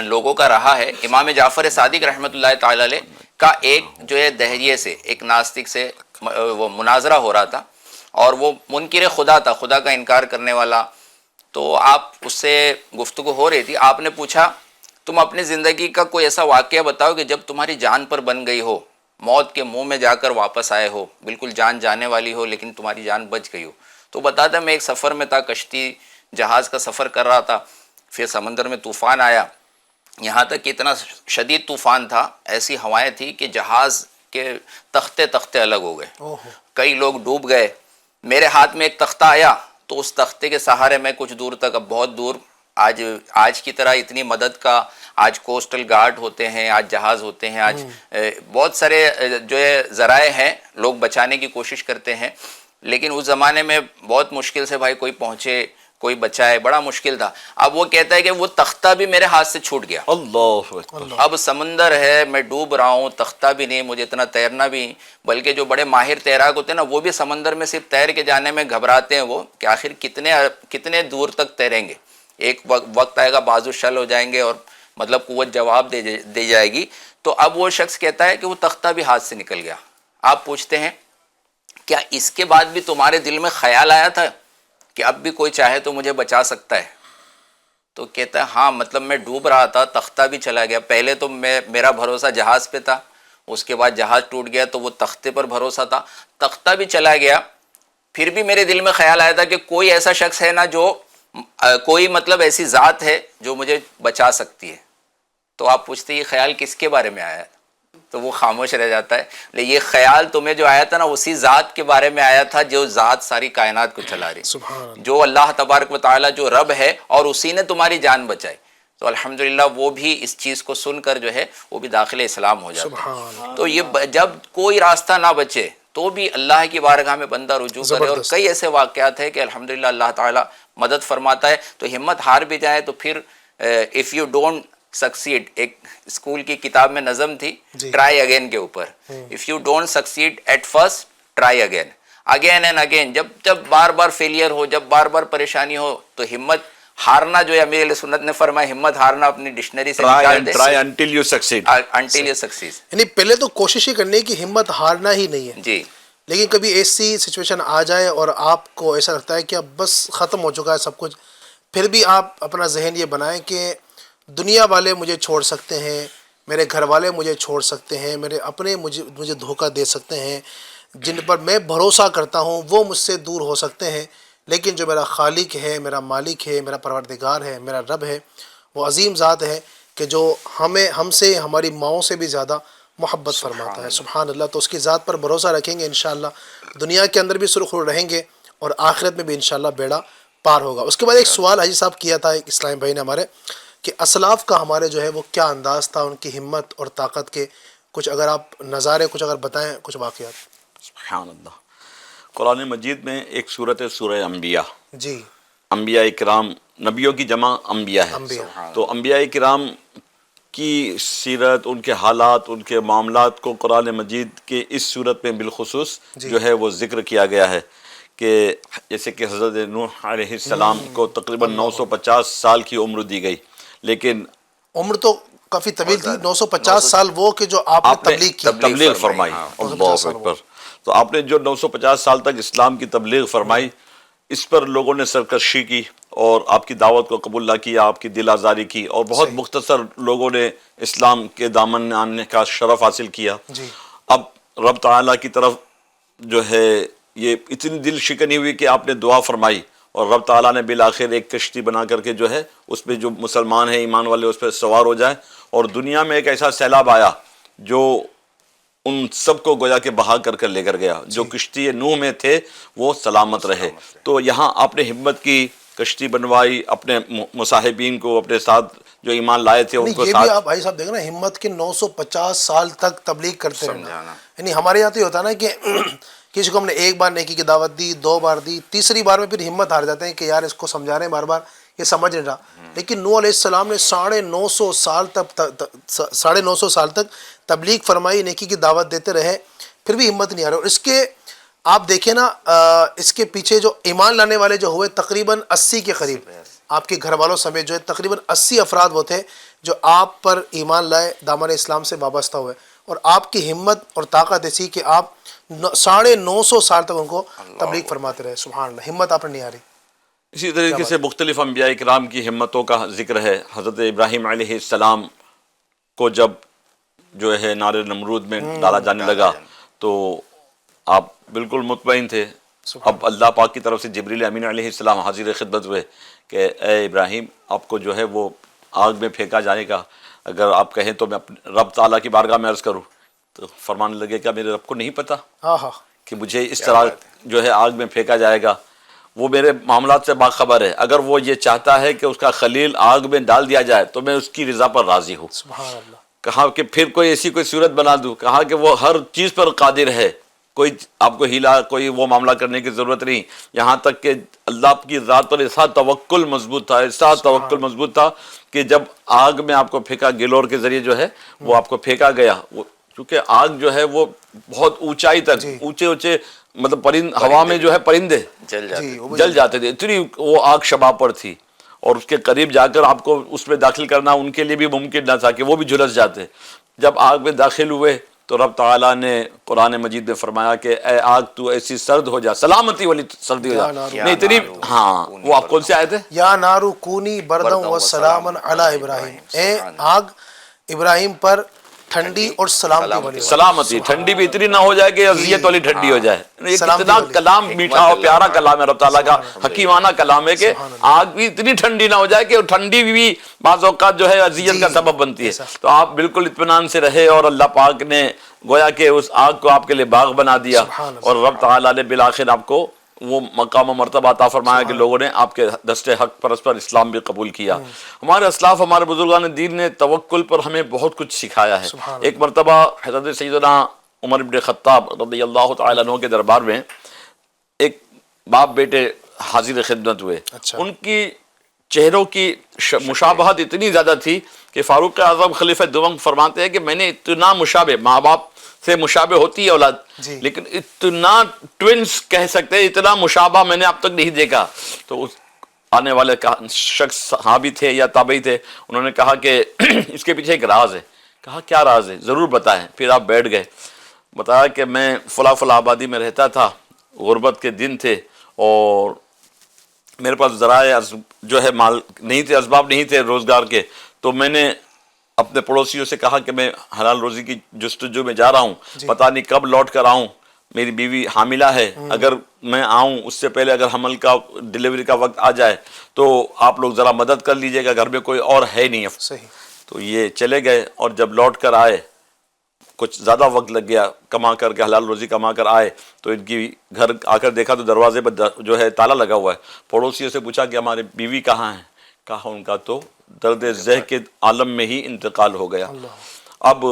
لوگوں کا رہا ہے. امام جعفر صادق رحمۃ اللہ تعالی علیہ کا ایک جو ہے دہریے سے ایک ناستک سے وہ مناظرہ ہو رہا تھا, اور وہ منکر خدا تھا, خدا کا انکار کرنے والا. تو آپ اس سے گفتگو ہو رہی تھی, آپ نے پوچھا تم اپنی زندگی کا کوئی ایسا واقعہ بتاؤ کہ جب تمہاری جان پر بن گئی ہو, موت کے منہ میں جا کر واپس آئے ہو, بالکل جان جانے والی ہو لیکن تمہاری جان بچ گئی ہو. تو بتاتا میں ایک سفر میں تھا, کشتی جہاز کا سفر کر رہا تھا, پھر سمندر میں طوفان آیا, یہاں تک کہ اتنا شدید طوفان تھا, ایسی ہوائیں تھی کہ جہاز کے تختے الگ ہو گئے, کئی لوگ ڈوب گئے. میرے ہاتھ میں ایک تختہ آیا, تو اس تختے کے سہارے میں کچھ دور تک, اب بہت دور, آج کی طرح اتنی مدد کا, آج کوسٹل گارڈ ہوتے ہیں, آج جہاز ہوتے ہیں, آج بہت سارے جو ہے ذرائع ہیں, لوگ بچانے کی کوشش کرتے ہیں. لیکن اس زمانے میں بہت مشکل سے بھائی کوئی پہنچے, کوئی بچائے, بڑا مشکل تھا. اب وہ کہتا ہے کہ وہ تختہ بھی میرے ہاتھ سے چھوٹ گیا. اللہ, اب سمندر ہے, میں ڈوب رہا ہوں, تختہ بھی نہیں, مجھے اتنا تیرنا بھی, بلکہ جو بڑے ماہر تیراک ہوتے ہیں نا, وہ بھی سمندر میں صرف تیر کے جانے میں گھبراتے ہیں, وہ کہ آخر کتنے دور تک تیریں گے, ایک وقت آئے گا بازو شل ہو جائیں گے اور مطلب قوت جواب دے جائے گی. تو اب وہ شخص کہتا ہے کہ وہ تختہ بھی ہاتھ سے نکل گیا. آپ پوچھتے ہیں کیا اس کے بعد بھی تمہارے دل میں خیال آیا تھا کہ اب بھی کوئی چاہے تو مجھے بچا سکتا ہے؟ تو کہتا ہے ہاں, مطلب میں ڈوب رہا تھا, تختہ بھی چلا گیا, پہلے تو میرا بھروسہ جہاز پہ تھا, اس کے بعد جہاز ٹوٹ گیا تو وہ تختے پر بھروسہ تھا, تختہ بھی چلا گیا, پھر بھی میرے دل میں خیال آیا تھا کہ کوئی ایسا شخص ہے نا, جو کوئی مطلب ایسی ذات ہے جو مجھے بچا سکتی ہے. تو آپ پوچھتے یہ خیال کس کے بارے میں آیا ہے؟ تو وہ خاموش رہ جاتا ہے. لیکن یہ خیال تمہیں جو آیا تھا نا اسی ذات کے بارے میں آیا تھا جو ذات ساری کائنات کو چلا رہی, جو اللہ تبارک و تعالیٰ جو رب ہے اور اسی نے تمہاری جان بچائی. تو الحمدللہ وہ بھی اس چیز کو سن کر جو ہے وہ بھی داخل اسلام ہو جاتا ہے. تو یہ جب کوئی راستہ نہ بچے تو بھی اللہ کی بارگاہ میں بندہ رجوع کرے. اور کئی ایسے واقعات ہیں کہ الحمدللہ اللہ تعالیٰ مدد فرماتا ہے. تو ہمت ہار بھی جائے تو پھر اف یو ڈونٹ سکسیڈ, ایک اسکول کی کتاب میں نظم تھی ٹرائی اگین کے اوپر, if you don't succeed at first try again, again and again. جب بار بار فیلئر ہو, جب بار بار پریشانی ہو تو ہمت ہارنا, جو ہے امیر علیہ سنت نے فرمایا ہمت ہارنا اپنی ڈکشنری سے نکال دے. Try until you succeed, until you succeed. یعنی پہلے تو کوشش ہی کرنی ہے کہ ہمت ہارنا ہی نہیں ہے جی. لیکن کبھی ایسی سچویشن آ جائے اور آپ کو ایسا لگتا ہے کہ اب بس ختم ہو چکا ہے سب کچھ, پھر بھی آپ اپنا ذہن یہ بنائیں کہ دنیا والے مجھے چھوڑ سکتے ہیں, میرے گھر والے مجھے چھوڑ سکتے ہیں, میرے اپنے مجھے دھوکہ دے سکتے ہیں, جن پر میں بھروسہ کرتا ہوں وہ مجھ سے دور ہو سکتے ہیں, لیکن جو میرا خالق ہے, میرا مالک ہے, میرا پروردگار ہے, میرا رب ہے, وہ عظیم ذات ہے کہ جو ہم سے, ہماری ماؤں سے بھی زیادہ محبت فرماتا ہے. سبحان اللہ. تو اس کی ذات پر بھروسہ رکھیں گے انشاءاللہ دنیا کے اندر بھی سرخرو رہیں گے اور آخرت میں بھی انشاءاللہ بیڑا پار ہوگا. اس کے بعد ایک سوال حاجی صاحب کیا تھا ایک اسلام بھائی نے ہمارے, کہ اسلاف کا ہمارے جو ہے وہ کیا انداز تھا, ان کی ہمت اور طاقت کے کچھ اگر آپ نظارے کچھ اگر بتائیں, کچھ واقعات. سبحان اللہ. قرآن مجید میں ایک صورت ہے سورہ انبیاء. جی. انبیاء کرام, نبیوں کی جمع انبیاء ہے. تو انبیاء کرام کی سیرت, ان کے حالات, ان کے معاملات کو قرآن مجید کے اس صورت میں بالخصوص جو ہے وہ ذکر کیا گیا ہے. کہ جیسے کہ حضرت نوح علیہ السلام کو تقریباً 950 سال کی عمر دی گئی, لیکن عمر تو کافی طویل تھی, 950 سال وہ کہ جو آپ نے تبلیغ فرمائی. اللہ اکبر. تو آپ نے جو 950 سال تک اسلام کی تبلیغ فرمائی, اس پر لوگوں نے سرکشی کی اور آپ کی دعوت کو قبول نہ کیا, آپ کی دل آزاری کی, اور بہت مختصر لوگوں نے اسلام کے دامن میں آنے کا شرف حاصل کیا. اب رب تعالیٰ کی طرف جو ہے یہ اتنی دل شکنی ہوئی کہ آپ نے دعا فرمائی, اور رب تعالیٰ نے بالآخر ایک کشتی بنا کر کے جو ہے اس پہ جو مسلمان ہیں, ایمان والے, اس پہ سوار ہو جائیں, اور دنیا میں ایک ایسا سیلاب آیا جو ان سب کو گویا کہ بہا کر لے کر گیا. جو کشتی نوح میں تھے وہ سلامت رہے. تو یہاں آپ نے ہمت کی, کشتی بنوائی, اپنے مصاحبین کو اپنے ساتھ جو ایمان لائے تھے ان کو ساتھ. یہ بھی آپ بھائی صاحب دیکھیں نا, ہمت کے 950 سال تک تبلیغ کرتے رہنا. یعنی ہمارے یہاں تو یہ ہوتا ہے نا کہ کسی کو ہم نے ایک بار نیکی کی دعوت دی, 2 بار دی, تیسری بار میں پھر ہمت ہار جاتے ہیں کہ یار اس کو سمجھا رہے ہیں بار بار, یہ سمجھ نہیں رہا. لیکن نوح علیہ السلام نے 950 سال تک تبلیغ فرمائی, نیکی کی دعوت دیتے رہے, پھر بھی ہمت نہیں آ رہی. اور اس کے آپ دیکھیں نا, اس کے پیچھے جو ایمان لانے والے جو ہوئے تقریباً 80 کے قریب, آپ کے گھر والوں سمیت جو ہے تقریباً 80 افراد وہ تھے جو آپ پر ایمان لائے, دامن اسلام سے وابستہ ہوئے. اور آپ کی ہمت اور طاقت ایسی کہ آپ 950 سال تک ان کو تبلیغ فرماتے رہے. سبحان اللہ. ہمت آپ نے نہیں آ رہی. اسی طریقے سے مختلف انبیاء کرام کی ہمتوں کا ذکر ہے. حضرت ابراہیم علیہ السلام کو جب جو ہے نار نمرود میں ڈالا جانے لگا تو آپ بالکل مطمئن تھے. اب اللہ پاک کی طرف سے جبریل امین علیہ السلام حاضر خدمت ہوئے کہ اے ابراہیم, آپ کو جو ہے وہ آگ میں پھینکا جائے گا, اگر آپ کہیں تو میں اپنے رب تعالیٰ کی بارگاہ میں عرض کروں. تو فرمانے لگے کیا میرے رب کو نہیں پتا کہ مجھے اس طرح جو ہے آگ میں پھینکا جائے گا؟ وہ میرے معاملات سے باخبر ہے. اگر وہ یہ چاہتا ہے کہ اس کا خلیل آگ میں ڈال دیا جائے تو میں اس کی رضا پر راضی ہوں. سبحان اللہ. کہا کہ پھر کوئی ایسی کوئی صورت بنا دوں. کہا کہ وہ ہر چیز پر قادر ہے, کوئی آپ کو ہیلا, کوئی وہ معاملہ کرنے کی ضرورت نہیں. یہاں تک کہ اللہ کی ذات پر ایسا توکل مضبوط تھا, ایسا توکل مضبوط تھا کہ جب آگ میں آپ کو پھینکا, گلور کے ذریعے جو ہے وہ آپ کو پھینکا گیا, کیونکہ آگ جو ہے وہ بہت اونچائی تک, اونچے مطلب ہوا میں جو ہے پرندے جل جاتے تھے, اتنی وہ آگ شباب پر تھی. اور اس کے قریب جا کر آپ کو اس میں داخل کرنا ان کے لیے بھی ممکن نہ تھا کہ وہ بھی جھلس جاتے. جب آگ میں داخل ہوئے تو رب تعالیٰ نے قرآن مجید میں فرمایا کہ اے آگ تو ایسی سرد ہو جا, سلامتی والی سردی ہو جا. نہیں اتنی, ہاں وہ آپ کون سے آئے تھے؟ یا نارو کونی بردم و سلامن علی ابراہیم, اے آگ ابراہیم پر ٹھنڈی اور سلامتی والی سلامتی، ٹھنڈی بھی اتنی نہ ہو جائے کہ اذیت والی ٹھنڈی ہو جائے. یہ سلامتی کتنا والی. کلام میٹھا اور پیارا کلام ہے رب تعالیٰ کا، حکیمانہ کلام ہے کہ آگ بھی اتنی ٹھنڈی نہ ہو جائے کہ ٹھنڈی بھی بعض اوقات جو ہے اذیت کا سبب بنتی ہے. تو آپ بالکل اطمینان سے رہے، اور اللہ پاک نے گویا کہ اس آگ کو آپ کے لیے باغ بنا دیا، اور رب تعالیٰ نے بالآخر آپ کو وہ مقام و مرتبہ عطا فرمایا کہ لوگوں نے آپ کے دست حق پر اس پر اسلام بھی قبول کیا. ہمارے اسلاف، ہمارے بزرگان دین نے توکل پر ہمیں بہت کچھ سکھایا ہے. ایک مرتبہ حضرت سیدنا عمر بن خطاب رضی اللہ تعالیٰ عنہ کے دربار میں ایک باپ بیٹے حاضر خدمت ہوئے. ان کی چہروں کی مشابہت اتنی زیادہ تھی کہ فاروق اعظم خلیفہ دوم فرماتے ہیں کہ میں نے اتنا مشابہ، ماں باپ سے مشابہ ہوتی ہے اولاد، لیکن اتنا ٹوینس کہہ سکتے ہیں، اتنا مشابہ میں نے اب تک نہیں دیکھا. تو اس آنے والے شخص صحابی تھے یا تابعی تھے، انہوں نے کہا کہ اس کے پیچھے ایک راز ہے. کہا کیا راز ہے؟ ضرور بتائیں. پھر آپ بیٹھ گئے، بتایا کہ میں فلاں فلاں آبادی میں رہتا تھا، غربت کے دن تھے، اور میرے پاس ذرائع جو ہے مال نہیں تھے، اسباب نہیں تھے روزگار کے. تو میں نے اپنے پڑوسیوں سے کہا کہ میں حلال روزی کی جستجو میں جا رہا ہوں، پتہ نہیں کب لوٹ کر آؤں، میری بیوی حاملہ ہے، اگر میں آؤں اس سے پہلے اگر حمل کا ڈیلیوری کا وقت آ جائے تو آپ لوگ ذرا مدد کر لیجئے گا، گھر میں کوئی اور ہے نہیں. صحیح. تو یہ چلے گئے، اور جب لوٹ کر آئے کچھ زیادہ وقت لگ گیا، کما کر کے حلال روزی کما کر آئے تو ان کی گھر آ کر دیکھا تو دروازے پر جو ہے تالا لگا ہوا ہے. پڑوسیوں سے پوچھا کہ ہمارے بیوی کہاں ہیں؟ کہا ان کا تو درد ذہ کے عالم میں ہی انتقال ہو گیا. اب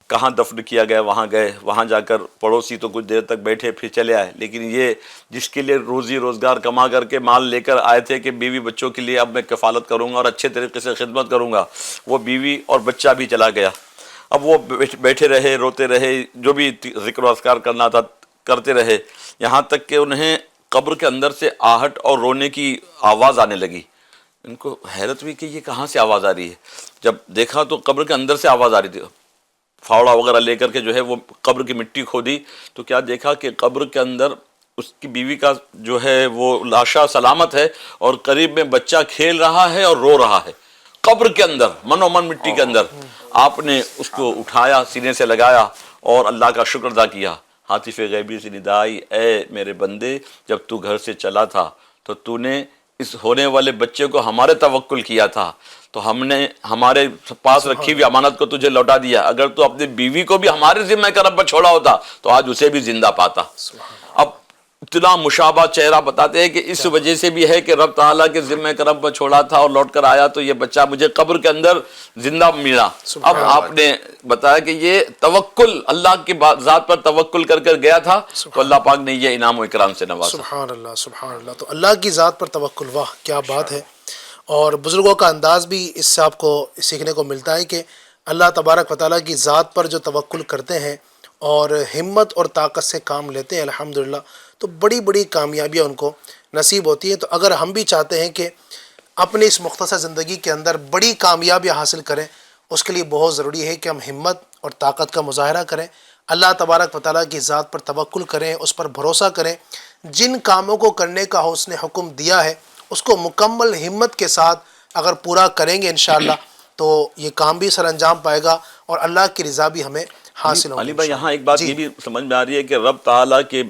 کہاں دفن کیا گیا؟ وہاں گئے، وہاں جا کر پڑوسی تو کچھ دیر تک بیٹھے، پھر چلے آئے. لیکن یہ جس کے لیے روزی روزگار کما کر کے مال لے کر آئے تھے کہ بیوی بچوں کے لیے اب میں کفالت کروں گا اور اچھے طریقے سے خدمت کروں گا، وہ بیوی اور بچہ بھی چلا گیا. اب وہ بیٹھے رہے، روتے رہے، جو بھی ذکر و اذکار کرنا تھا کرتے رہے، یہاں تک کہ انہیں قبر کے اندر سے آہٹ اور رونے کی آواز آنے لگی. ان کو حیرت ہوئی کہ یہ کہاں سے آواز آ رہی ہے. جب دیکھا تو قبر کے اندر سے آواز آ رہی تھی. پھاوڑا وغیرہ لے کر کے جو ہے وہ قبر کی مٹی کھودی تو کیا دیکھا کہ قبر کے اندر اس کی بیوی کا جو ہے وہ لاشا سلامت ہے، اور قریب میں بچہ کھیل رہا ہے اور رو رہا ہے قبر کے اندر، منو من مٹی کے اندر. آپ نے اس کو اٹھایا، سینے سے لگایا اور اللہ کا شکر ادا کیا. ہاتف غیبی سے ندائی، اے میرے بندے، جب تو گھر سے چلا تھا تو تو نے اس ہونے والے بچے کو ہمارے توکل کیا تھا، تو ہم نے ہمارے پاس رکھی ہوئی امانت کو تجھے لوٹا دیا. اگر تو اپنی بیوی کو بھی ہمارے ذمہ کرم پر چھوڑا ہوتا تو آج اسے بھی زندہ پاتا. اب اتنا مشابہ چہرہ بتاتے ہیں کہ اس وجہ سے بھی ہے کہ رب تعالیٰ کے ذمہ کرم پر چھوڑا تھا اور لوٹ کر آیا تو یہ بچہ مجھے قبر کے اندر زندہ ملا. اب آپ نے بتایا کہ یہ توکل، اللہ کی ذات پر توکل کر کر گیا تھا تو اللہ پاک نے یہ انعام و اکرام سے نوازا. سبحان اللہ، سبحان اللہ. تو اللہ کی ذات پر توکل، واہ کیا بات ہے. اور بزرگوں کا انداز بھی اس سے آپ کو سیکھنے کو ملتا ہے کہ اللہ تبارک و تعالیٰ کی ذات پر جو توکل کرتے ہیں اور ہمت اور طاقت سے کام لیتے ہیں الحمدللہ، تو بڑی بڑی کامیابیاں ان کو نصیب ہوتی ہیں. تو اگر ہم بھی چاہتے ہیں کہ اپنے اس مختصر زندگی کے اندر بڑی کامیابیاں حاصل کریں، اس کے لیے بہت ضروری ہے کہ ہم ہمت اور طاقت کا مظاہرہ کریں، اللہ تبارک و تعالیٰ کی ذات پر توکل کریں، اس پر بھروسہ کریں. جن کاموں کو کرنے کا اس نے حکم دیا ہے اس کو مکمل ہمت کے ساتھ اگر پورا کریں گے انشاءاللہ تو یہ کام بھی سر انجام پائے گا اور اللہ کی رضا بھی ہمیں حاصل ہوگی. علی بھائی یہاں ایک بات یہ بھی سمجھ میں آ رہی ہے کہ رب تعالیٰ کے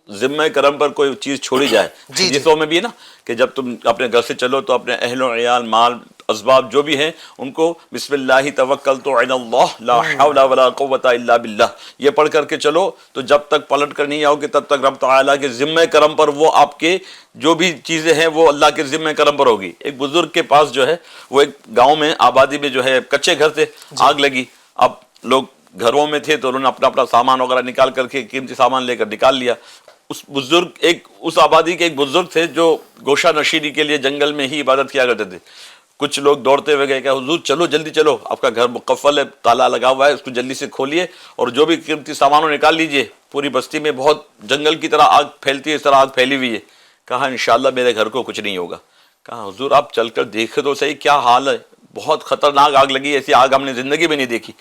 ذمہ کرم پر کوئی چیز چھوڑی جائے. حدیثوں میں بھی ہے نا کہ جب تم اپنے گھر سے چلو تو اپنے اہل و عیال، مال، اسباب جو بھی ہیں ان کو بسم اللہ توکلت علی اللہ لا حول ولا قوت الا باللہ یہ پڑھ کر کے چلو. تو جب تک پلٹ کر نہیں آؤ گے تب تک رب تعالیٰ کے ذمہ کرم پر وہ آپ کے جو بھی چیزیں ہیں وہ اللہ کے ذمہ کرم پر ہوگی. ایک بزرگ کے پاس جو ہے وہ ایک گاؤں میں آبادی میں جو ہے کچے گھر تھے، آگ لگی. اب لوگ گھروں میں تھے تو انہوں نے اپنا اپنا سامان وغیرہ نکال کر کے قیمتی سامان لے کر نکال لیا. اس آبادی کے ایک بزرگ تھے جو گوشہ نشینی کے لیے جنگل میں ہی عبادت کیا کرتے تھے. کچھ لوگ دوڑتے ہوئے گئے کہ حضور چلو جلدی چلو، آپ کا گھر مقفل ہے، تالا لگا ہوا ہے، اس کو جلدی سے کھولیے اور جو بھی قیمتی سامان نکال لیجئے. پوری بستی میں بہت جنگل کی طرح آگ پھیلتی ہے، اس طرح آگ پھیلی ہوئی ہے. کہا انشاءاللہ میرے گھر کو کچھ نہیں ہوگا. کہا حضور آپ چل کر دیکھے تو صحیح کیا حال ہے، بہت خطرناک آگ لگی ہے، ایسی آگ ہم نے زندگی میں نہیں دیکھی.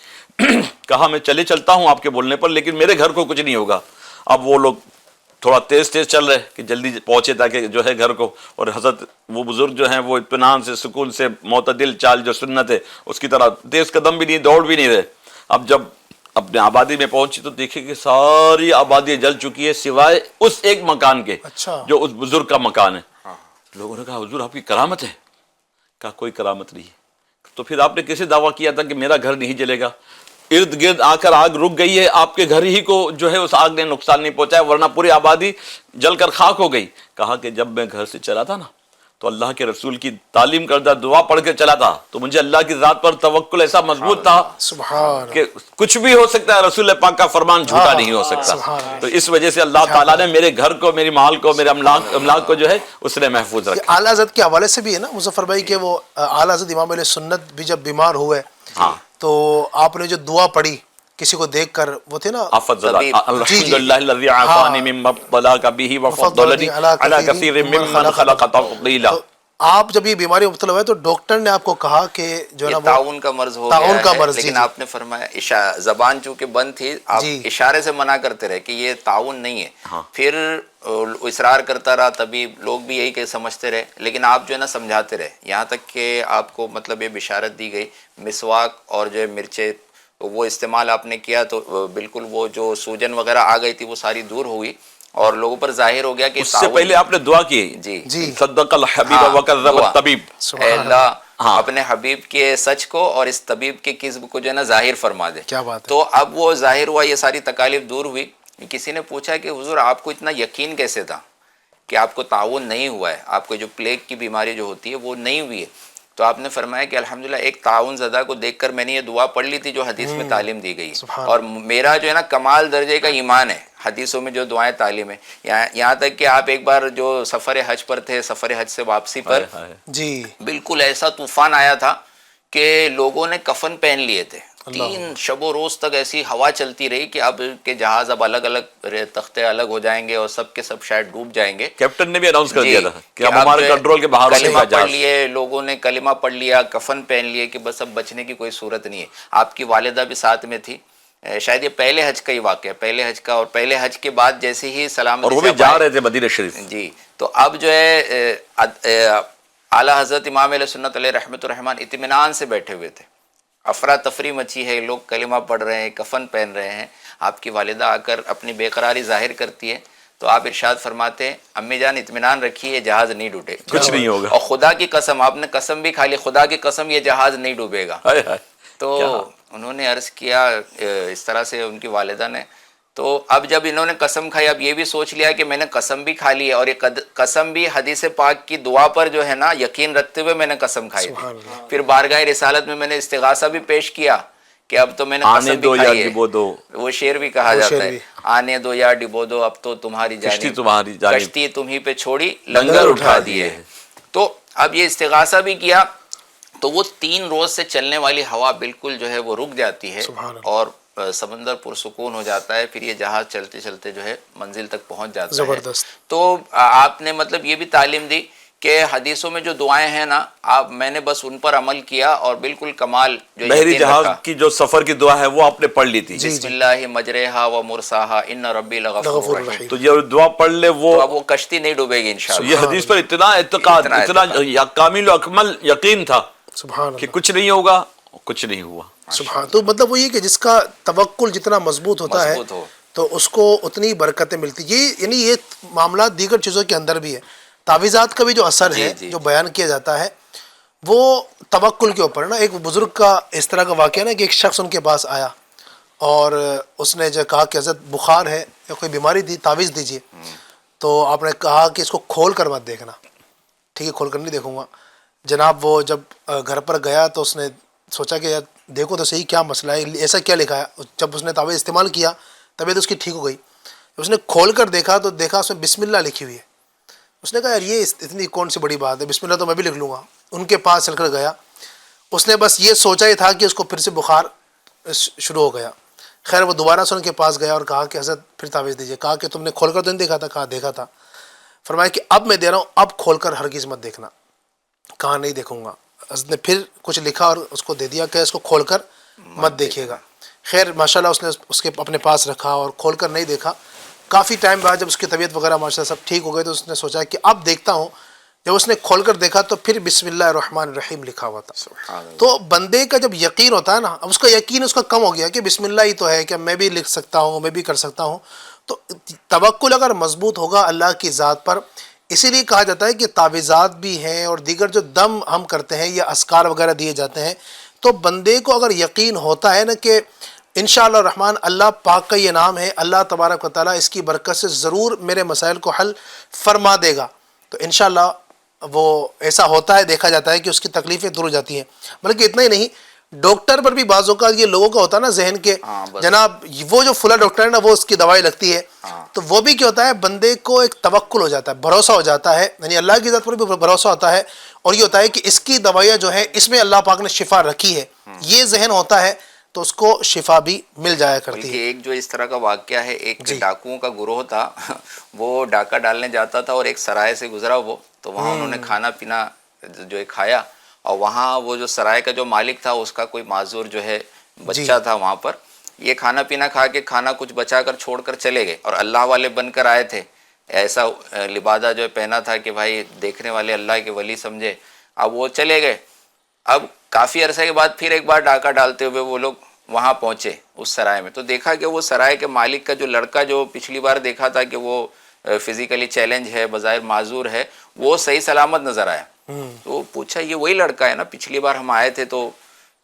کہا میں چلتا ہوں آپ کے بولنے پر لیکن میرے گھر کو کچھ نہیں ہوگا. اب وہ لوگ تھوڑا تیز چل رہے کہ جلدی پہنچے تاکہ جو ہے گھر کو، اور حضرت وہ بزرگ جو ہیں وہ اطمینان سے سکون سے معتدل چال جو سنت ہے اس کی طرح تیز قدم بھی نہیں، دوڑ بھی نہیں رہے. اب جب اپنے آبادی میں پہنچی تو دیکھیں کہ ساری آبادی جل چکی ہے سوائے اس ایک مکان کے اچھا جو اس بزرگ کا مکان ہے. لوگوں نے کہا حضور آپ کی کرامت ہے. کہا کوئی کرامت نہیں ہے. تو پھر آپ نے کیسے دعویٰ کیا تھا کہ میرا گھر نہیں جلے گا؟ ارد گرد آ کر آگ رک گئی ہے، آپ کے گھر ہی کو جو ہے اس آگ نے نقصان نہیں پہنچایا، ورنہ پوری آبادی جل کر خاک ہو گئی. کہا کہ جب میں گھر سے چلا تھا نا تو اللہ کے رسول کی تعلیم کردہ دعا پڑھ کے چلا تھا تو مجھے اللہ کی ذات پر توکل ایسا مضبوط تھا سبحان کہ کچھ بھی ہو سکتا ہے، رسول پاک کا فرمان جھوٹا نہیں ہو سکتا. تو اس وجہ سے اللہ تعالیٰ نے میرے گھر کو، میری مال کو، میرے املاک کو جو ہے اس نے محفوظ رکھا. اعلیٰ حضرت کے حوالے سے بھی ہے نا مظفر بھائی کہ وہ اعلیٰ حضرت امام علیہ سنت بھی جب بیمار ہوئے تو آپ نے جو دعا پڑھی کسی کو دیکھ کر، وہ تھے نا الحمدللہ الذی عافانی مما ابتلاک بہ وفضلنی علی کثیر ممن خلق تفضیلا. آپ جب یہ بیماری مبتلا ہوئے تو ڈاکٹر نے آپ کو کہا کہ جو ہے نا تعاون کا مرض ہو تعاون کا گیا ہے، مرض، لیکن آپ نے فرمایا زبان چونکہ بند تھی، آپ اشارے سے منع کرتے رہے کہ یہ تعاون نہیں ہے. پھر اصرار کرتا رہا طبیب، لوگ بھی یہی کہ سمجھتے رہے، لیکن آپ جو ہے نا سمجھاتے رہے، یہاں تک کہ آپ کو مطلب یہ بشارت دی گئی مسواک اور جو ہے مرچیں وہ استعمال آپ نے کیا تو بالکل وہ جو سوجن وغیرہ آ گئی تھی وہ ساری دور ہوئی اور لوگوں پر ظاہر ہو گیا کہ اس سے پہلے آپ نے دعا کی جی صدق الحبیب وکذب الطبیب. اے اللہ اپنے حبیب کے سچ کو اور اس طبیب کے کذب کو جو ہے نا ظاہر فرما دے. کیا بات ہے. تو اب وہ ظاہر ہوا، یہ ساری تکالیف دور ہوئی. کسی نے پوچھا کہ حضور آپ کو اتنا یقین کیسے تھا کہ آپ کو تعاون نہیں ہوا ہے، آپ کو جو پلیگ کی بیماری جو ہوتی ہے وہ نہیں ہوئی ہے؟ تو آپ نے فرمایا کہ الحمدللہ ایک تعاون زدہ کو دیکھ کر میں نے یہ دعا پڑھ لی تھی جو حدیث میں تعلیم دی گئی ہے، اور میرا جو ہے نا کمال درجے کا ایمان ہے حدیثوں میں جو دعائیں تعلیم ہے. یہاں تک کہ آپ ایک بار جو سفر حج پر تھے، سفر حج سے واپسی پر جی بالکل ایسا طوفان آیا تھا کہ لوگوں نے کفن پہن لیے تھے. 3 شب و روز تک ایسی ہوا چلتی رہی کہ اب کے جہاز اب الگ الگ تختے الگ ہو جائیں گے اور سب کے سب شاید ڈوب جائیں گے. کیپٹن نے بھی اناؤنس کر دیا تھا کہ اب ہمارے کنٹرول کے باہر کلمہ پڑھ لیے لوگوں نے، کلمہ پڑھ لیا، کفن پہن لیے کہ بس اب بچنے کی کوئی صورت نہیں ہے. آپ کی والدہ بھی ساتھ میں تھی. شاید یہ پہلے حج کا ہی واقعہ، پہلے حج کا، اور پہلے حج کے بعد جیسے ہی سلامتی اور وہ بھی جا رہے تھے مدینہ شریف. جی تو اب جو ہے اعلیٰ حضرت امام علیہ سنت علیہ رحمۃ الرحمن اطمینان سے بیٹھے ہوئے تھے. افراتفری مچی ہے، لوگ کلمہ پڑھ رہے ہیں، کفن پہن رہے ہیں. آپ کی والدہ آ کر اپنی بے قراری ظاہر کرتی ہے تو آپ ارشاد فرماتے ہیں امی جان اطمینان رکھیے، جہاز نہیں ڈوبے، کچھ نہیں ہوگا، اور خدا کی قسم، آپ نے قسم بھی کھا لی، خدا کی قسم یہ جہاز نہیں ڈوبے گا. تو انہوں نے عرض کیا اس طرح سے ان کی والدہ نے. تو اب جب انہوں نے قسم کھائی، اب یہ بھی سوچ لیا کہ میں نے قسم بھی کھا لی ہے، اور یہ قسم بھی حدیث پاک کی دعا پر جو ہے نا یقین رکھتے ہوئے میں نے قسم کھائی. پھر بارگاہ رسالت میں نے استغاثہ بھی پیش کیا کہ اب تو میں نے قسم بھی کھائی ہے. وہ شعر بھی کہا جاتا ہے، آنے دو یا ڈبو دو، اب تو تمہاری کشتی تمہیں پہ چھوڑی لنگر اٹھا دیے. تو اب یہ استغاثہ بھی کیا تو وہ 3 روز سے چلنے والی ہوا بالکل جو ہے وہ رک جاتی ہے اور سمندر پرسکون ہو جاتا ہے. پھر یہ جہاز چلتے چلتے جو ہے منزل تک پہنچ جاتا ہے. تو آپ نے مطلب یہ بھی تعلیم دی کہ حدیثوں میں جو دعائیں ہیں نا، میں نے بس ان پر عمل کیا اور بالکل کمال جو بحری جہاز کی جو سفر کی دعا ہے وہ آپ نے پڑھ لی تھی. بسم اللہ مجریہا و مرساہا ان ربی لغفور رحیم. تو یہ دعا پڑھ لے وہ کشتی نہیں ڈوبے گی انشاءاللہ. یہ حدیث پر اتنا اعتقاد، اتنا کامل و اکمل یقین تھا کہ کچھ نہیں ہوگا، کچھ نہیں ہوا. سبحان. تو مطلب وہ یہ کہ جس کا توکل جتنا مضبوط ہوتا ہے تو اس کو اتنی برکتیں ملتی. یعنی یہ معاملات دیگر چیزوں کے اندر بھی ہے. تعویذات کا بھی جو اثر ہے جو بیان کیا جاتا ہے وہ توکل کے اوپر نا. ایک بزرگ کا اس طرح کا واقعہ نا کہ ایک شخص ان کے پاس آیا اور اس نے جو کہا کہ حضرت بخار ہے یا کوئی بیماری دی، تعویذ دیجیے. تو آپ نے کہا کہ اس کو کھول کر مت دیکھنا. ٹھیک ہے، کھول کر نہیں دیکھوں گا. جناب وہ جب گھر پر گیا تو اس نے سوچا کہ یار دیکھو تو صحیح کیا مسئلہ ہے، ایسا کیا لکھا ہے. جب اس نے تعویذ استعمال کیا طبیعت اس کی ٹھیک ہو گئی. اس نے کھول کر دیکھا تو دیکھا اس میں بسم اللہ لکھی ہوئی ہے. اس نے کہا یار یہ اتنی کون سی بڑی بات ہے، بسم اللہ تو میں بھی لکھ لوں گا. ان کے پاس چل کر گیا. اس نے بس یہ سوچا ہی تھا کہ اس کو پھر سے بخار شروع ہو گیا. خیر وہ دوبارہ سے ان کے پاس گیا اور کہا کہ حضرت پھر تعویذ دیجیے. کہا کہ تم نے کھول کر تو نہیں دیکھا تھا؟ کہا دیکھا تھا. فرمایا کہ اب میں دے رہا ہوں، اب کھول کر ہرگز مت دیکھنا. کہا نہیں دیکھوں گا. حضرت نے پھر کچھ لکھا اور اس کو دے دیا کہ اس کو کھول کر مت دیکھیے گا. خیر ماشاءاللہ اس نے اس کے اپنے پاس رکھا اور کھول کر نہیں دیکھا. کافی ٹائم بعد جب اس کی طبیعت وغیرہ ماشاءاللہ سب ٹھیک ہو گئے تو اس نے سوچا کہ اب دیکھتا ہوں جب اس نے کھول کر دیکھا تو پھر بسم اللہ الرحمن الرحیم لکھا ہوا تھا. سبحان اللہ. تو بندے کا جب یقین ہوتا ہے نا، اب اس کا یقین اس کا کم ہو گیا کہ بسم اللہ ہی تو ہے کہ میں بھی لکھ سکتا ہوں، میں بھی کر سکتا ہوں. تو توکل اگر مضبوط ہوگا اللہ کی ذات پر، اسی لیے کہا جاتا ہے کہ تعویذات بھی ہیں اور دیگر جو دم ہم کرتے ہیں یا اذکار وغیرہ دیے جاتے ہیں، تو بندے کو اگر یقین ہوتا ہے نا کہ انشاءاللہ الرحمن اللہ پاک کا یہ نام ہے، اللہ تبارک و تعالیٰ اس کی برکت سے ضرور میرے مسائل کو حل فرما دے گا، تو انشاءاللہ وہ ایسا ہوتا ہے، دیکھا جاتا ہے کہ اس کی تکلیفیں دور ہو جاتی ہیں. بلکہ اتنا ہی نہیں، ڈاکٹر پر بھی بعض اوقات یہ لوگوں کا ہوتا ہے نا ذہن کے جناب وہ جو فلاں ڈاکٹر ہے نا وہ اس کی دوائی لگتی ہے، تو وہ بھی کیا ہوتا ہے، بندے کو ایک توکل ہو جاتا ہے، بھروسہ ہو جاتا ہے، یعنی اللہ کی ذات پر بھی بھروسہ ہوتا ہے، اور یہ ہوتا ہے کہ اس کی دوائیاں جو ہیں اس میں اللہ پاک نے شفا رکھی ہے، یہ ذہن ہوتا ہے تو اس کو شفا بھی مل جایا کرتی بلکہ ہے. ایک جو اس طرح کا واقعہ ہے، ایک ڈاکوؤں کا گروہ تھا، وہ ڈاکہ ڈالنے جاتا تھا اور ایک سرائے سے گزرا وہ، تو وہاں انہوں نے کھانا پینا جو ہے کھایا، اور وہاں وہ جو سرائے کا جو مالک تھا اس کا کوئی معذور جو ہے بچہ تھا وہاں پر، یہ کھانا پینا کھا کے کھانا کچھ بچا کر چھوڑ کر چلے گئے، اور اللہ والے بن کر آئے تھے، ایسا لبادہ جو ہے پہنا تھا کہ بھائی دیکھنے والے اللہ کے ولی سمجھے. اب وہ چلے گئے. اب کافی عرصے کے بعد پھر ایک بار ڈاکہ ڈالتے ہوئے وہ لوگ وہاں پہنچے اس سرائے میں، تو دیکھا کہ وہ سرائے کے مالک کا جو لڑکا جو پچھلی بار دیکھا تھا کہ وہ فزیکلی چیلنج ہے، بظاہر معذور ہے، وہ صحیح سلامت نظر آیا. تو پوچھا یہ وہی لڑکا ہے نا، پچھلی بار ہم آئے تھے؟ تو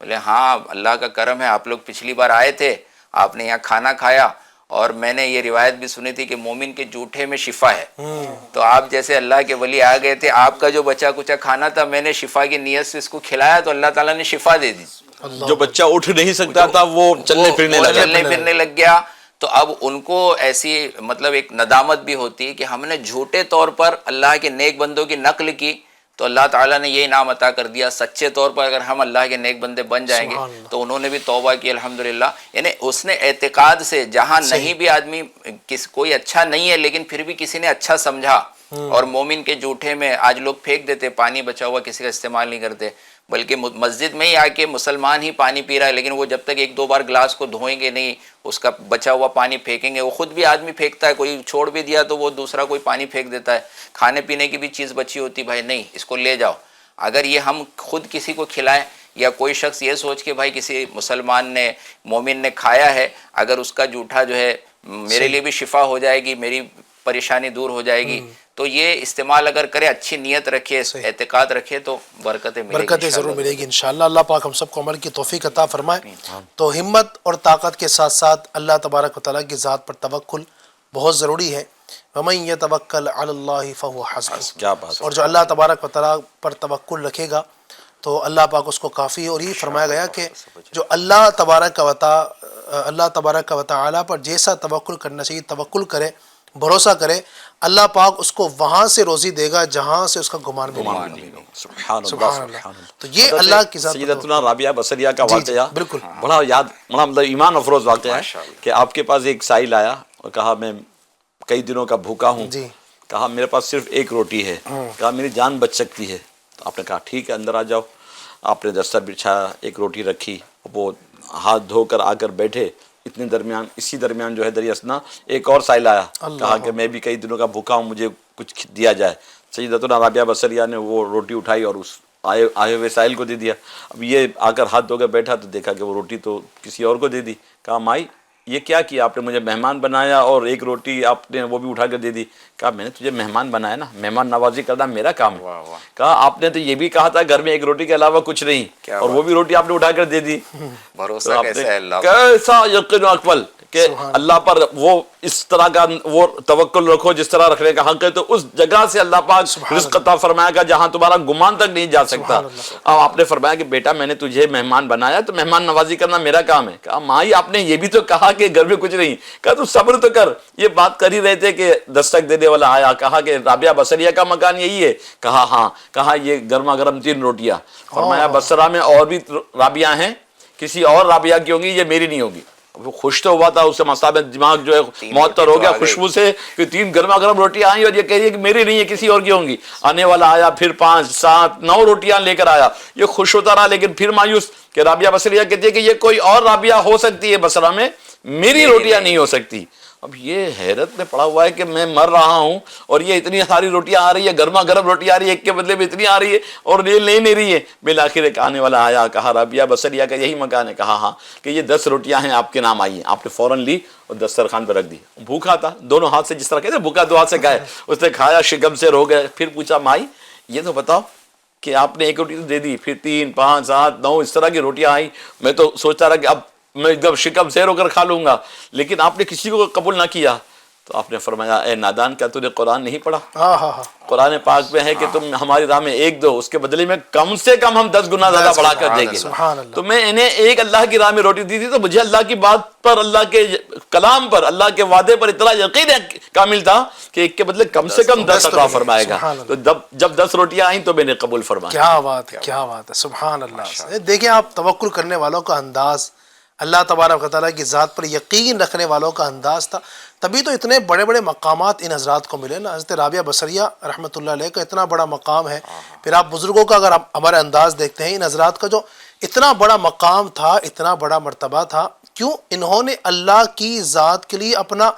بولے ہاں اللہ کا کرم ہے، آپ لوگ پچھلی بار آئے تھے، آپ نے یہاں کھانا کھایا، اور میں نے یہ روایت بھی سنی تھی کہ مومن کے جھوٹے میں شفا ہے، تو آپ جیسے اللہ کے ولی آ گئے تھے، آپ کا جو بچا کچا کھانا تھا میں نے شفا کی نیت سے اس کو کھلایا تو اللہ تعالیٰ نے شفا دے دی. جو بچہ اٹھ نہیں سکتا تھا وہ چلنے پھرنے لگ گیا. تو اب ان کو ایسی مطلب ایک ندامت بھی ہوتی ہے کہ ہم نے جھوٹے طور پر اللہ کے نیک بندوں کی نقل کی، تو اللہ تعالیٰ نے یہ انعام عطا کر دیا. سچے طور پر اگر ہم اللہ کے نیک بندے بن جائیں گے تو انہوں نے بھی توبہ کی الحمدللہ. یعنی اس نے اعتقاد سے، جہاں نہیں بھی آدمی کوئی اچھا نہیں ہے لیکن پھر بھی کسی نے اچھا سمجھا، اور مومن کے جھوٹے میں آج لوگ پھینک دیتے، پانی بچا ہوا کسی کا استعمال نہیں کرتے، بلکہ مسجد میں ہی آ کے مسلمان ہی پانی پی رہا ہے، لیکن وہ جب تک ایک دو بار گلاس کو دھوئیں گے نہیں، اس کا بچا ہوا پانی پھینکیں گے. وہ خود بھی آدمی پھینکتا ہے، کوئی چھوڑ بھی دیا تو وہ دوسرا کوئی پانی پھینک دیتا ہے. کھانے پینے کی بھی چیز بچی ہوتی، بھائی نہیں اس کو لے جاؤ. اگر یہ ہم خود کسی کو کھلائیں، یا کوئی شخص یہ سوچ کے بھائی کسی مسلمان نے، مومن نے کھایا ہے، اگر اس کا جھوٹا جو ہے میرے لیے بھی شفا ہو جائے گی، میری پریشانی دور ہو جائے گی، تو یہ استعمال اگر کرے، اچھی نیت رکھے، اعتقاد رکھے، تو برکتیں ضرور ملے گی انشاءاللہ. اللہ پاک ہم سب کو عمل کی توفیق عطا فرمائے. تو ہمت اور طاقت کے ساتھ ساتھ اللہ تبارک و تعالیٰ کی ذات پر توکل بہت ضروری ہے. وَمَن يَتَوَكَّلْ عَلَى اللَّهِ فَهُوَ حَسْبُهُ. کیا بات. اور جو اللہ تبارک و تعالیٰ پر توکل رکھے گا تو اللہ پاک اس کو کافی ہے. اور یہ فرمایا گیا کہ جو اللہ تبارک و تعالیٰ پر جیسا توکل کرنا چاہیے توکل کرے، بھروسہ کرے، اللہ پاک اس کو وہاں سے روزی دے گا جہاں سے اس کا گمان بھی نہیں. سبحان اللہ. تو یہ اللہ کی ذات. سیدتنا رابعہ بصریہ کا واقعہ بالکل بڑا مطلب ایمان افروز واقعہ ہے کہ آپ کے پاس ایک سائل آیا اور کہا میں کئی دنوں کا بھوکا ہوں، کہا میرے پاس صرف ایک روٹی ہے، کہا میری جان بچ سکتی ہے. تو آپ نے کہا ٹھیک ہے اندر آ جاؤ. آپ نے دستر بچھایا، ایک روٹی رکھی، وہ ہاتھ دھو کر آ کر بیٹھے. اسی درمیان جو ہے دریاسنا ایک اور سائل آیا، کہا کہ میں بھی کئی دنوں کا بھوکا ہوں، مجھے کچھ دیا جائے. سیدتنا رابعہ بصریہ نے وہ روٹی اٹھائی اور اس آئے ہوئے سائل کو دے دیا. اب یہ آ کر ہاتھ دھو کر بیٹھا تو دیکھا کہ وہ روٹی تو کسی اور کو دے دی. کہا مائی یہ کیا کیا آپ نے، مجھے مہمان بنایا اور ایک روٹی آپ نے وہ بھی اٹھا کر دے دی. کہا میں نے تجھے مہمان بنایا نا، مہمان نوازی کرنا میرا کام ہے. کہا آپ نے تو یہ بھی کہا تھا گھر میں ایک روٹی کے علاوہ کچھ نہیں، اور وہ بھی روٹی آپ نے اٹھا کر دے دی. بھروسہ کیسا ہے اللہ پر. کیسا یقین اکمل کہ اللہ پر وہ اس طرح کا وہ توکل رکھو جس طرح رکھنے کا حق ہے، تو اس جگہ سے اللہ پاک رزق عطا فرمائے گا جہاں تمہارا گمان تک نہیں جا سکتا. اب آپ نے فرمایا کہ بیٹا میں نے تجھے مہمان بنایا تو مہمان نوازی کرنا میرا کام ہے. کہا مائی آپ نے یہ بھی تو کہا کہ گھر میں کچھ نہیں. کہا تو صبر تو کر. یہ بات کر ہی رہے تھے کہ دستک دینے والا آیا، کہا کہ رابعہ بصریہ کا مکان یہی ہے. کہا ہاں. کہا یہ گرما گرم 3 روٹیاں. فرمایا بصرہ میں اور بھی رابعہ ہیں، کسی اور رابعہ کی ہوں گی، یہ میری نہیں ہوگی. وہ خوش تو ہوا تھا، اس سے مصاب دماغ جو ہے معطر ہو گیا خوشبو سے کہ 3 گرما گرم روٹیاں آئیں اور یہ کہہ رہی ہے کہ میری نہیں ہے کسی اور کی ہوں گی. آنے والا آیا، پھر 5 7 9 روٹیاں لے کر آیا. یہ خوش ہوتا رہا لیکن پھر مایوس کہ رابعہ بصریہ کہتی ہے کہ یہ کوئی اور رابعہ ہو سکتی ہے بصرہ میں، میری روٹیاں نہیں ہو سکتی. اب یہ حیرت میں پڑا ہوا ہے کہ میں مر رہا ہوں اور یہ اتنی ساری روٹیاں آ رہی ہے، گرما گرم روٹی آ رہی ہے، ایک کے بدلے میں اتنی آ رہی ہے اور یہ لے نہیں رہی ہے. بالآخر ایک آنے والا آیا، کہا رابعہ بصریہ کا یہی مکان ہے؟ کہا ہاں. کہ یہ 10 روٹیاں ہیں آپ کے نام آئی ہیں. آپ نے فوراً لی اور دسترخوان پہ رکھ دی. بھوکا تھا، دونوں ہاتھ سے، جس طرح کہتے ہیں بھوکا 2 ہاتھ سے کھائے. اس نے کھایا، شکم سے رو گئے. پھر پوچھا مائی یہ تو بتاؤ کہ آپ نے ایک روٹی تو دے دی، پھر 3 5 7 9 اس طرح کی روٹیاں آئیں. میں تو سوچتا رہا کہ اب میں ایک دم شکم سیر ہو کر کھا لوں گا، لیکن آپ نے کسی کو قبول نہ کیا. تو آپ نے فرمایا اے نادان، کیا تو نے قرآن نہیں پڑھا؟ قرآن پاک میں ہے کہ تم ہماری راہ میں 1 دو، اس کے بدلے میں کم سے کم ہم 10 گنا زیادہ بڑھا کر دیں گے. تو میں انہیں ایک اللہ کی راہ میں روٹی دی تھی، تو مجھے اللہ کی بات پر، اللہ کے کلام پر، اللہ کے وعدے پر اتنا یقین کامل تھا کہ ایک کے بدلے کم سے کم 10 عطا فرمائے گا. تو جب 10 روٹیاں آئیں تو میں نے قبول فرمایا. کیا بات ہے، کیا بات ہے، سبحان اللہ. دیکھیں آپ، توکل کرنے والوں کا انداز، اللہ تبارک و تعالیٰ کی ذات پر یقین رکھنے والوں کا انداز تھا، تبھی تو اتنے بڑے بڑے مقامات ان حضرات کو ملے نا. حضرت رابعہ بصریہ رحمۃ اللہ علیہ کا اتنا بڑا مقام ہے. پھر آپ بزرگوں کا اگر ہمارے انداز دیکھتے ہیں، ان حضرات کا جو اتنا بڑا مقام تھا، اتنا بڑا مرتبہ تھا، کیوں انہوں نے اللہ کی ذات کے لیے اپنا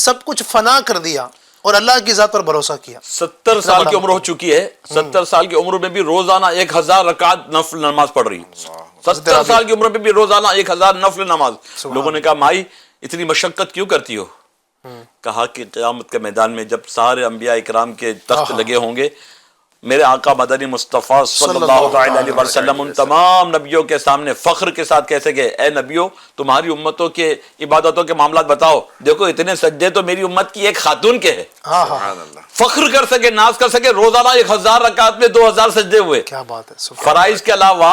سب کچھ فنا کر دیا اور اللہ کی ذات پر بھروسہ کیا. 70 سال کی عمر ہو چکی ہے، 70 سال کی عمر میں بھی روزانہ 1000 رکعت نفل نماز پڑھ رہی ہے. 70 سال کی عمر میں بھی روزانہ 1000 نفل نماز. لوگوں نے کہا مائی اتنی مشقت کیوں کرتی ہو؟ کہا کہ قیامت کے میدان میں جب سارے انبیاء اکرام کے تخت لگے ہوں گے، میرے آقا مدنی مصطفیٰ صلی اللہ علیہ وسلم ان تمام نبیوں کے سامنے فخر کے ساتھ کہتے گئے اے نبیوں، تمہاری امتوں کے عبادتوں کے معاملات بتاؤ. دیکھو اتنے سجدے تو میری امت کی ایک خاتون کے ہیں. فخر کر سکے، ناز کر سکے. روزانہ 1000 رکعت میں 2000 سجدے ہوئے. کیا بات ہے. فرائض کے علاوہ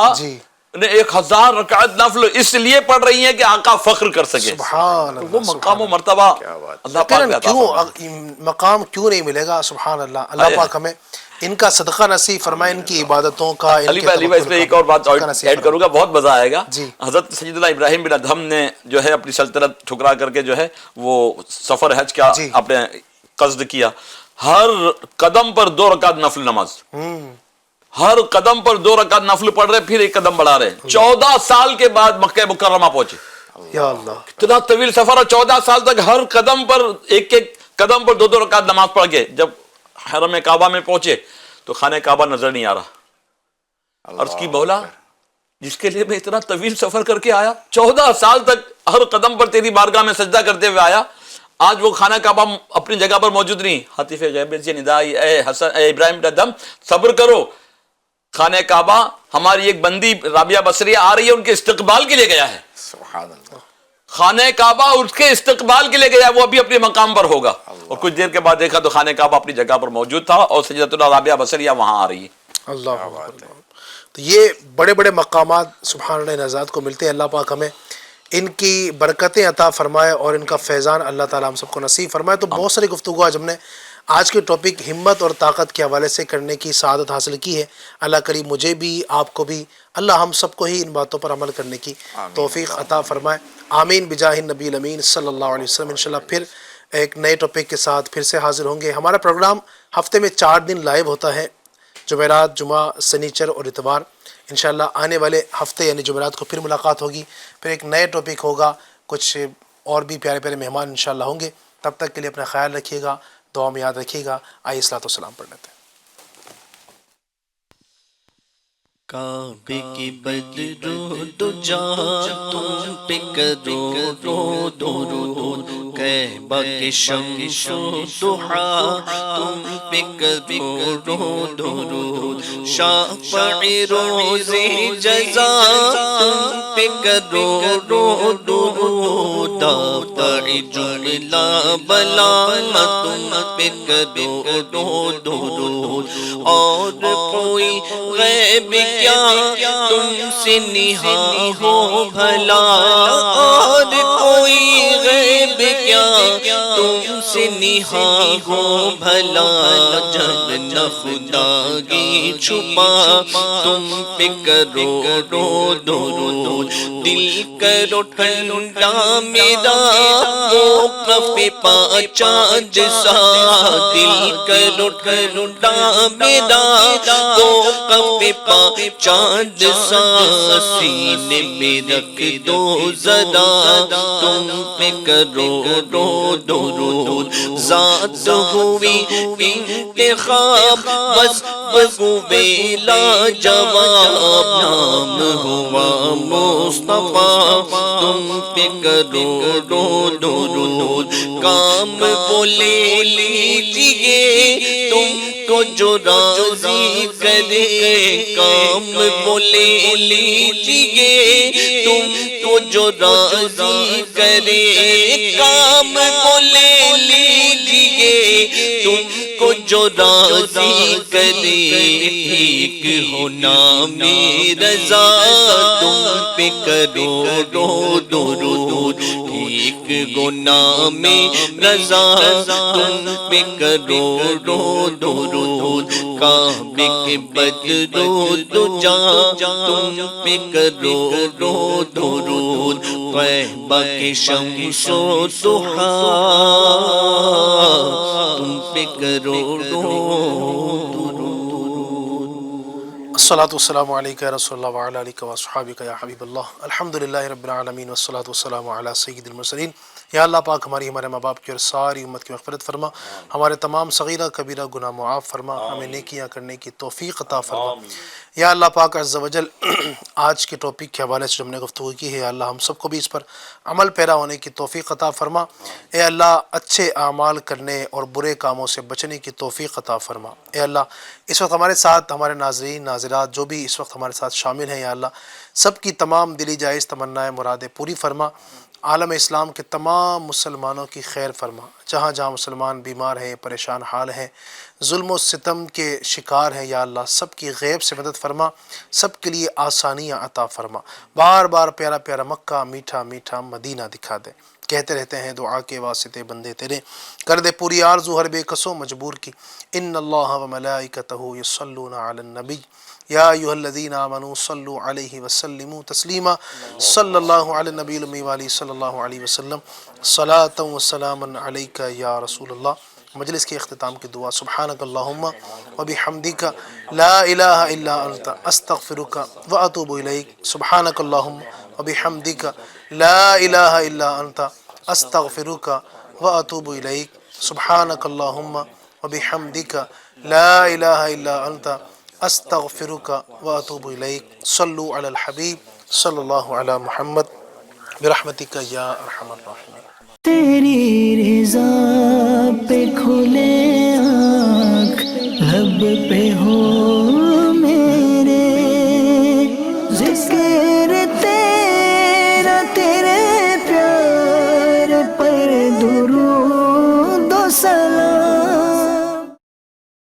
1000 رکعت نفل اس لیے پڑھ رہی ہیں کہ آقا فخر کر سکے. سبحان اللہ. وہ مقام و مرتبہ اللہ پاک نے عطا فرمایا. مقام کیوں نہیں ملے گا؟ سبحان اللہ. اللہ پاک ہمیں ان کا صدقہ نصیب فرمائے، ان کی عبادتوں کا. علی بھائی اس پہ ایک اور بات ایڈ کروں گا، بہت مزہ آئے گا. حضرت سیدنا ابراہیم بن ادھم نے جو ہے اپنی سلطنت ٹھکرا کر کے جو ہے وہ سفر حج کا اپنے قصد کیا. ہر قدم پر 2 رکعت نفل نماز، ہر قدم پر 2 رکعت نفل پڑھ رہے، پھر ایک قدم بڑھا رہے. 14 سال کے بعد مکہ مکرمہ پہنچے. یا اللہ، اتنا طویل سفر، اور 14 سال تک ہر قدم پر ایک قدم پر 2 رکعت نماز پڑھ کے جب حرم کعبہ میں پہنچے تو خانہ کعبہ نظر نہیں آ رہا. عرض کی مولا، جس کے لیے میں اتنا طویل سفر کر کے آیا، 14 سال تک ہر قدم پر تیری بارگاہ میں سجدہ کرتے ہوئے آیا، آج وہ خانہ کعبہ اپنی جگہ پر موجود نہیں. حتیف غیب سے ندائی اے ابراہیم بن ادھم، صبر کرو. خانہ کعبہ ہماری ایک بندی رابعہ بصریہ آ رہی ہے، ان کے استقبال کے لیے گیا ہے. سبحان اللہ. خانہ کعبہ اس کے استقبال کے لیے گیا، وہ ابھی اپنے مقام پر ہوگا. اور کچھ دیر کے بعد دیکھا تو خانہ کعبہ اپنی جگہ پر موجود تھا اور سیدتنا رابعہ بصریہ وہاں آ رہی ہے. اللہ اکبر. تو یہ بڑے بڑے مقامات سبحان اللہ نزاد کو ملتے ہیں. اللہ پاک ہمیں ان کی برکتیں عطا فرمائے اور ان کا فیضان اللہ تعالیٰ ہم سب کو نصیب فرمائے. تو بہت ساری گفتگو آج ہم نے آج کے ٹاپک ہمت اور طاقت کے حوالے سے کرنے کی سعادت حاصل کی ہے. اللہ کریم مجھے بھی، آپ کو بھی، اللہ ہم سب کو ہی ان باتوں پر عمل کرنے کی توفیق عطا فرمائے. آمین بجاہ النبی الامین صلی اللہ علیہ وسلم. انشاءاللہ پھر ایک نئے ٹاپک کے ساتھ پھر سے حاضر ہوں گے. ہمارا پروگرام ہفتے میں 4 دن لائیو ہوتا ہے، جمعرات، جمعہ، سنیچر اور اتوار. انشاءاللہ آنے والے ہفتے یعنی جمعرات کو پھر ملاقات ہوگی، پھر ایک نئے ٹاپک ہوگا، کچھ اور بھی پیارے پیارے مہمان انشاءاللہ ہوں گے. تب تک کے لیے اپنا خیال رکھیے گا، دعا میں یاد رکھیے گا. آئیے صلاۃ و سلام پڑھ لیتے ہیں. کعبے کی بدرود جا تم پہ کرو رو درود، کعبہ کے شمس و ضحیٰ تم پہ کرو رو درود، شافع روز جزا تم پہ کرو رو درود، دافع جملہ بلا تم پہ کرو رو درود. اور کوئی غیب کیا تم سے نہاں ہو بھلا، اور کوئی غیب کیا تم سے نہاں ہو بھلا، جب نہ خدا کی چھپا تم پہ کرو رو درود. دل کرو ٹھنڈا میرا موقف پا چاند سا، دل کرو ٹھنڈا میرا موقف پا چاند سا، سینے میں رکھ دو ذرا تم پہ کروڑوں درود ذات ہوئی انتخاب بس بگوے لا جواب نام ہوا مصطفیٰ تم پہ کروڑوں درود کام بولے لیجیے تم کو جو راضی کرے کام بولے لیجیے تم کو جو راضی کرے کام بولے لیجیے تم کو جو راضی کرے ٹھیک ہو نام رضا تم پہ کروڑوں درود ٹھیک ہو نام رضا تم پہ کروڑوں درود کعبے کے بدرو دجا تم پہ کروڑوں درود طیبہ کے شمس و ضحیٰ تم پہ کروڑوں الصلاة والسلام علیکہ یا رسول اللہ وعلی آلہ و اصحابہ یا حبیب اللہ الحمدللہ رب العالمین والصلاة والسلام علی سید المرسلین یا اللہ پاک ہمارے ماں باپ کی اور ساری امت کی مغفرت فرما ہمارے تمام صغیرہ کبیرہ گناہ معاف فرما ہمیں نیکیاں کرنے کی توفیق عطا فرما یا اللہ پاک عز و جل آج کے ٹاپک کے حوالے سے جو ہم نے گفتگو کی ہے یا اللہ ہم سب کو بھی اس پر عمل پیرا ہونے کی توفیق عطا فرما اے اللہ اچھے اعمال کرنے اور برے کاموں سے بچنے کی توفیق عطا فرما اے اللہ اس وقت ہمارے ساتھ ہمارے ناظرین ناظرات جو بھی اس وقت ہمارے ساتھ شامل ہیں یا اللہ سب کی تمام دلی جائز تمنائیں مرادیں پوری فرما عالم اسلام کے تمام مسلمانوں کی خیر فرما جہاں جہاں مسلمان بیمار ہیں پریشان حال ہیں ظلم و ستم کے شکار ہیں یا اللہ سب کی غیب سے مدد فرما سب کے لیے آسانیاں عطا فرما بار بار پیارا پیارا مکہ میٹھا میٹھا مدینہ دکھا دے کہتے رہتے ہیں دعا کے واسطے بندے تیرے کر دے پوری آرزو ہر بے کسو مجبور کی ان اللہ و ملائکتہ یصلون علی النبی یا ایھا الذین آمنوا صلوا علیہ وسلموا تسلیما صلی اللہ علی النبی الامی وآلہ صلی اللہ علیہ وسلم صلاۃ و سلاما علیک یا رسول اللہ مجلس کے اختتام کی دعا سبحانک اللہم و بحمدک لا الہ الا انت استغفرک و اتوب الیک سبحانک اللہم و بحمدک لا الہ الا انت استغفرک و اتوب الیک سبحانک اللہم و بحمدک لا الہ الا انت استغفرک و اتوب الیک صلو علی الحبیب صلی اللہ علی محمد برحمتک یا ارحم الراحمین تیری رضا پہ کھلے آنکھ لب پہ ہو